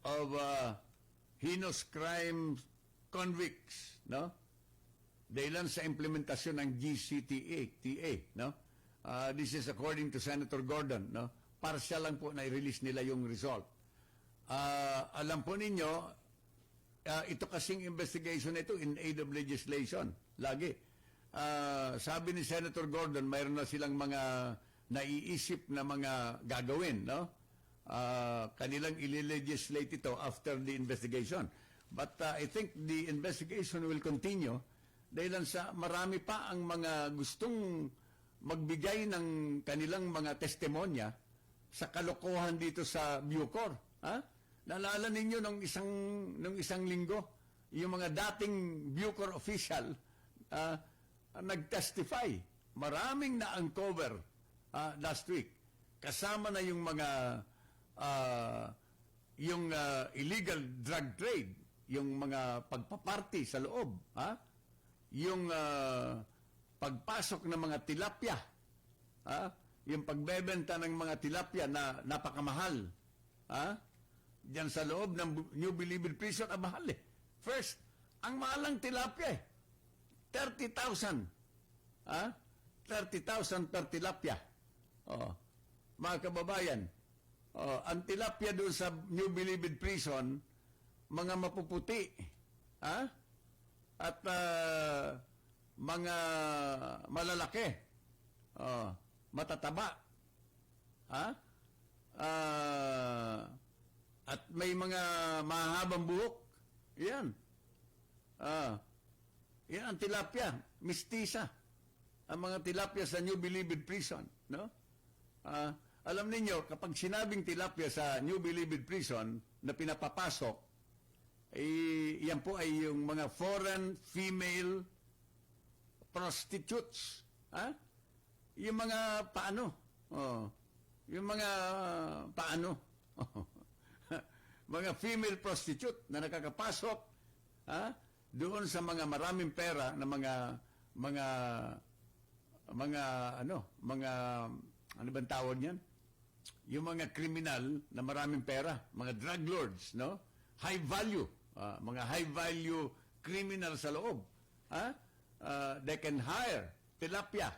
of heinous crime convicts, no? Dahilan sa implementasyon ng GCTA, no? This is according to Senator Gordon, no? partial lang po na i-release nila yung result. Alam po ninyo, ito kasing investigation ito in aid of legislation. Lagi. Sabi ni Senator Gordon, mayroon na silang mga naiisip na mga gagawin, no? Kanilang i-legislate ito after the investigation. But I think the investigation will continue dahil sa marami pa ang mga gustong magbigay ng kanilang mga testimonya sa kalokohan dito sa Bucor. Naalala ninyo nung isang linggo, yung mga dating Bucor official nag-testify. Maraming na-uncover last week. Kasama na yung mga illegal drug trade, yung mga pagpaparty sa loob, yung pagpasok ng mga tilapia, yung pagbebenta ng mga tilapia na napakamahal, diyan sa loob ng New Bilibid Prison, mahal eh. First, ang mahalang tilapia 30,000. 30,000 per tilapia. Mga kababayan, ang tilapia doon sa New Bilibid Prison, mga mapuputi, at mga malalaki, matataba, at may mga mahabang buhok. Yan. Yan ang tilapia, mistisa. Ang mga tilapia sa New Bilibid Prison, no? Alam ninyo, kapag sinabing tilapia sa New Bilibid Prison na pinapapasok, yan po ay yung mga foreign female prostitutes. Yung mga paano? Yung mga paano? Mga female prostitute na nakakapasok doon sa mga maraming pera na mga ano bang tawag niyan? Yung mga kriminal na maraming pera, mga drug lords, no? High value, mga high value criminal sa loob. They can hire tilapia.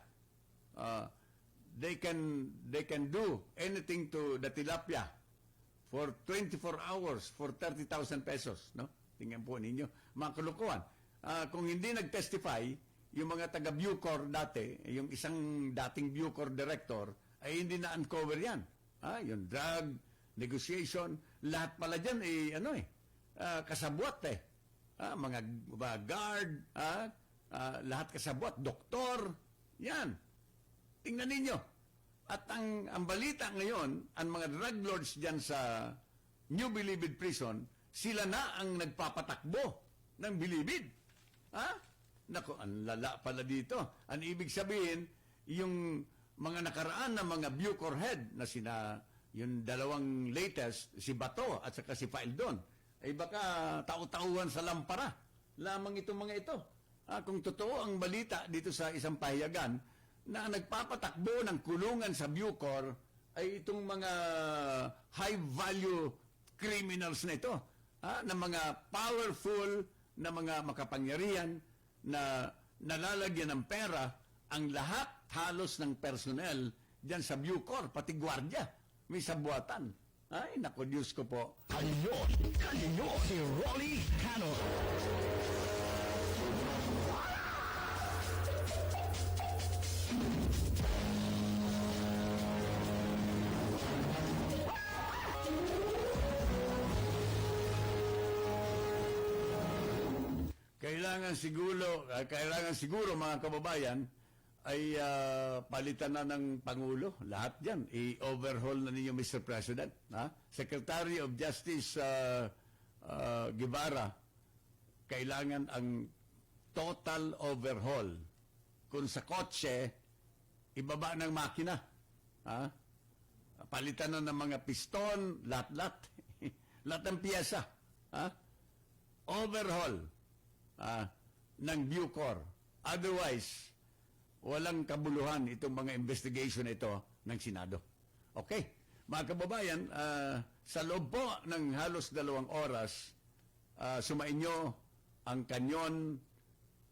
They can do anything to the tilapia for 24 hours for 30,000 pesos, no? Tingnan po ninyo, mga kalokohan. Kung hindi nag-testify, yung mga taga-Bucor dati, yung isang dating Bucor director, ay hindi na-uncover yan. Yung drug, negotiation, lahat pala dyan, kasabwat eh. Mga guard, lahat kasabwat, doktor, yan. Tingnan ninyo. At ang balita ngayon, ang mga drug lords dyan sa New Bilibid Prison, sila na ang nagpapatakbo ng Bilibid. Naku, ang lala pala dito. Ang ibig sabihin, yung mga nakaraan na mga Bucor head na yung dalawang latest, si Bato at saka si Faildon, ay baka tau-tauhan sa lampara lamang itong mga ito. Kung totoo ang balita dito sa isang pahayagan na nagpapatakbo ng kulungan sa Bucor ay itong mga high-value criminals na ito, na mga powerful, na mga makapangyarihan, na nalalagyan ng pera ang lahat halos ng personnel dyan sa Bucor, pati gwardiya, may sabuatan. Ay, naku, Diyos ko po. Kanyon, si Rolly Canon. Kailangan siguro mga kababayan ay palitan na ng Pangulo. Lahat yan. I-overhaul na ninyo, Mr. President. Secretary of Justice Guevara, kailangan ang total overhaul. Kung sa kotse, ibaba ng makina. Palitan na ng mga piston, lahat-lahat. Lahat ng piyesa. Overhaul ng Bucor. Otherwise, walang kabuluhan itong mga investigation ito ng Senado. Okay. Mga kababayan, sa loob po ng halos 2 oras, sumainyo ang Kanyon,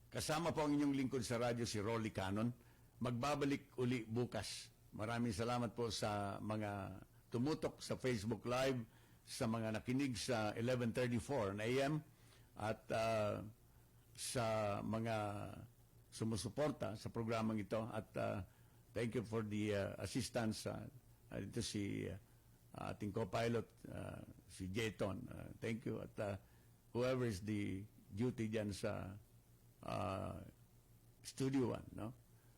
kasama po ang inyong lingkod sa radyo, si Rolly Canon. Magbabalik uli bukas Maraming salamat po sa mga tumutok sa Facebook Live, sa mga nakinig sa 11:34 na AM, at sa mga sumusuporta sa programang ito. At thank you for the assistance. Ito si ating co-pilot, si Jayton. Thank you. At whoever is the duty dyan sa Studio 1. No?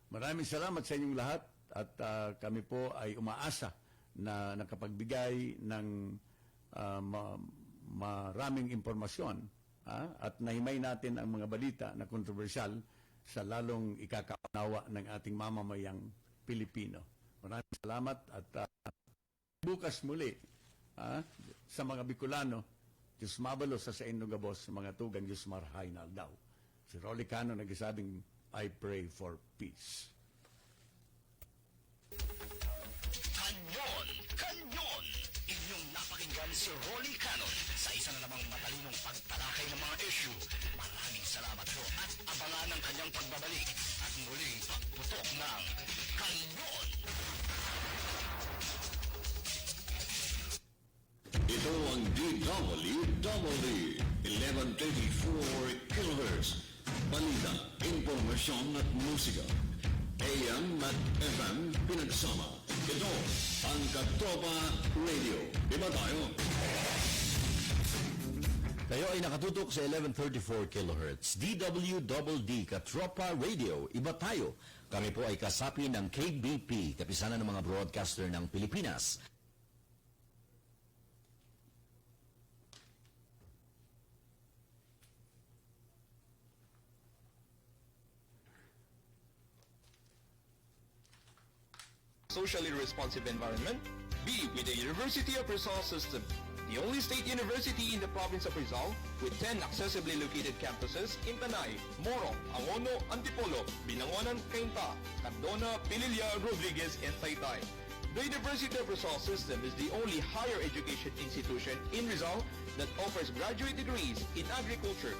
Maraming salamat sa inyong lahat. At kami po ay umaasa na nakapagbigay ng maraming impormasyon at nahimay natin ang mga balita na kontrobersyal sa lalong ikakaunawa ng ating mamamayang Pilipino. Maraming salamat at bukas muli sa mga Bicolano, Diyos mabalo sa inugabos, mga tugang Diyos marhainal daw. Si Rolly Canon nagsasabing, I pray for peace. Kanyon! Kanyon! Inyong napakinggan si Rolly Canon sa isa na namang matalinong pagtalakay ng mga issue. Maraming salamat po at abangan ang kanyang pagbabalik at muling pagputok ng Kanyon! Ito ang DWWD 1134 kHz. Balita, impormasyon at musika. AM at FM pinagsama. Ito ang Katropa Radio. Iba tayo. Kayo ay nakatutok sa 1134 kHz. DWDD Katropa Radio. Iba tayo. Kami po ay kasapi ng KBP, kapisanan ng mga broadcaster ng Pilipinas. Socially responsive environment. B. With the University of Rizal system, the only state university in the province of Rizal with 10 accessibly located campuses in Panay, Moro, Angono, Antipolo, Binangonan, Cainta, Cardona, Pililla, Rodriguez, and Taytay. The University of Rizal system is the only higher education institution in Rizal that offers graduate degrees in agriculture,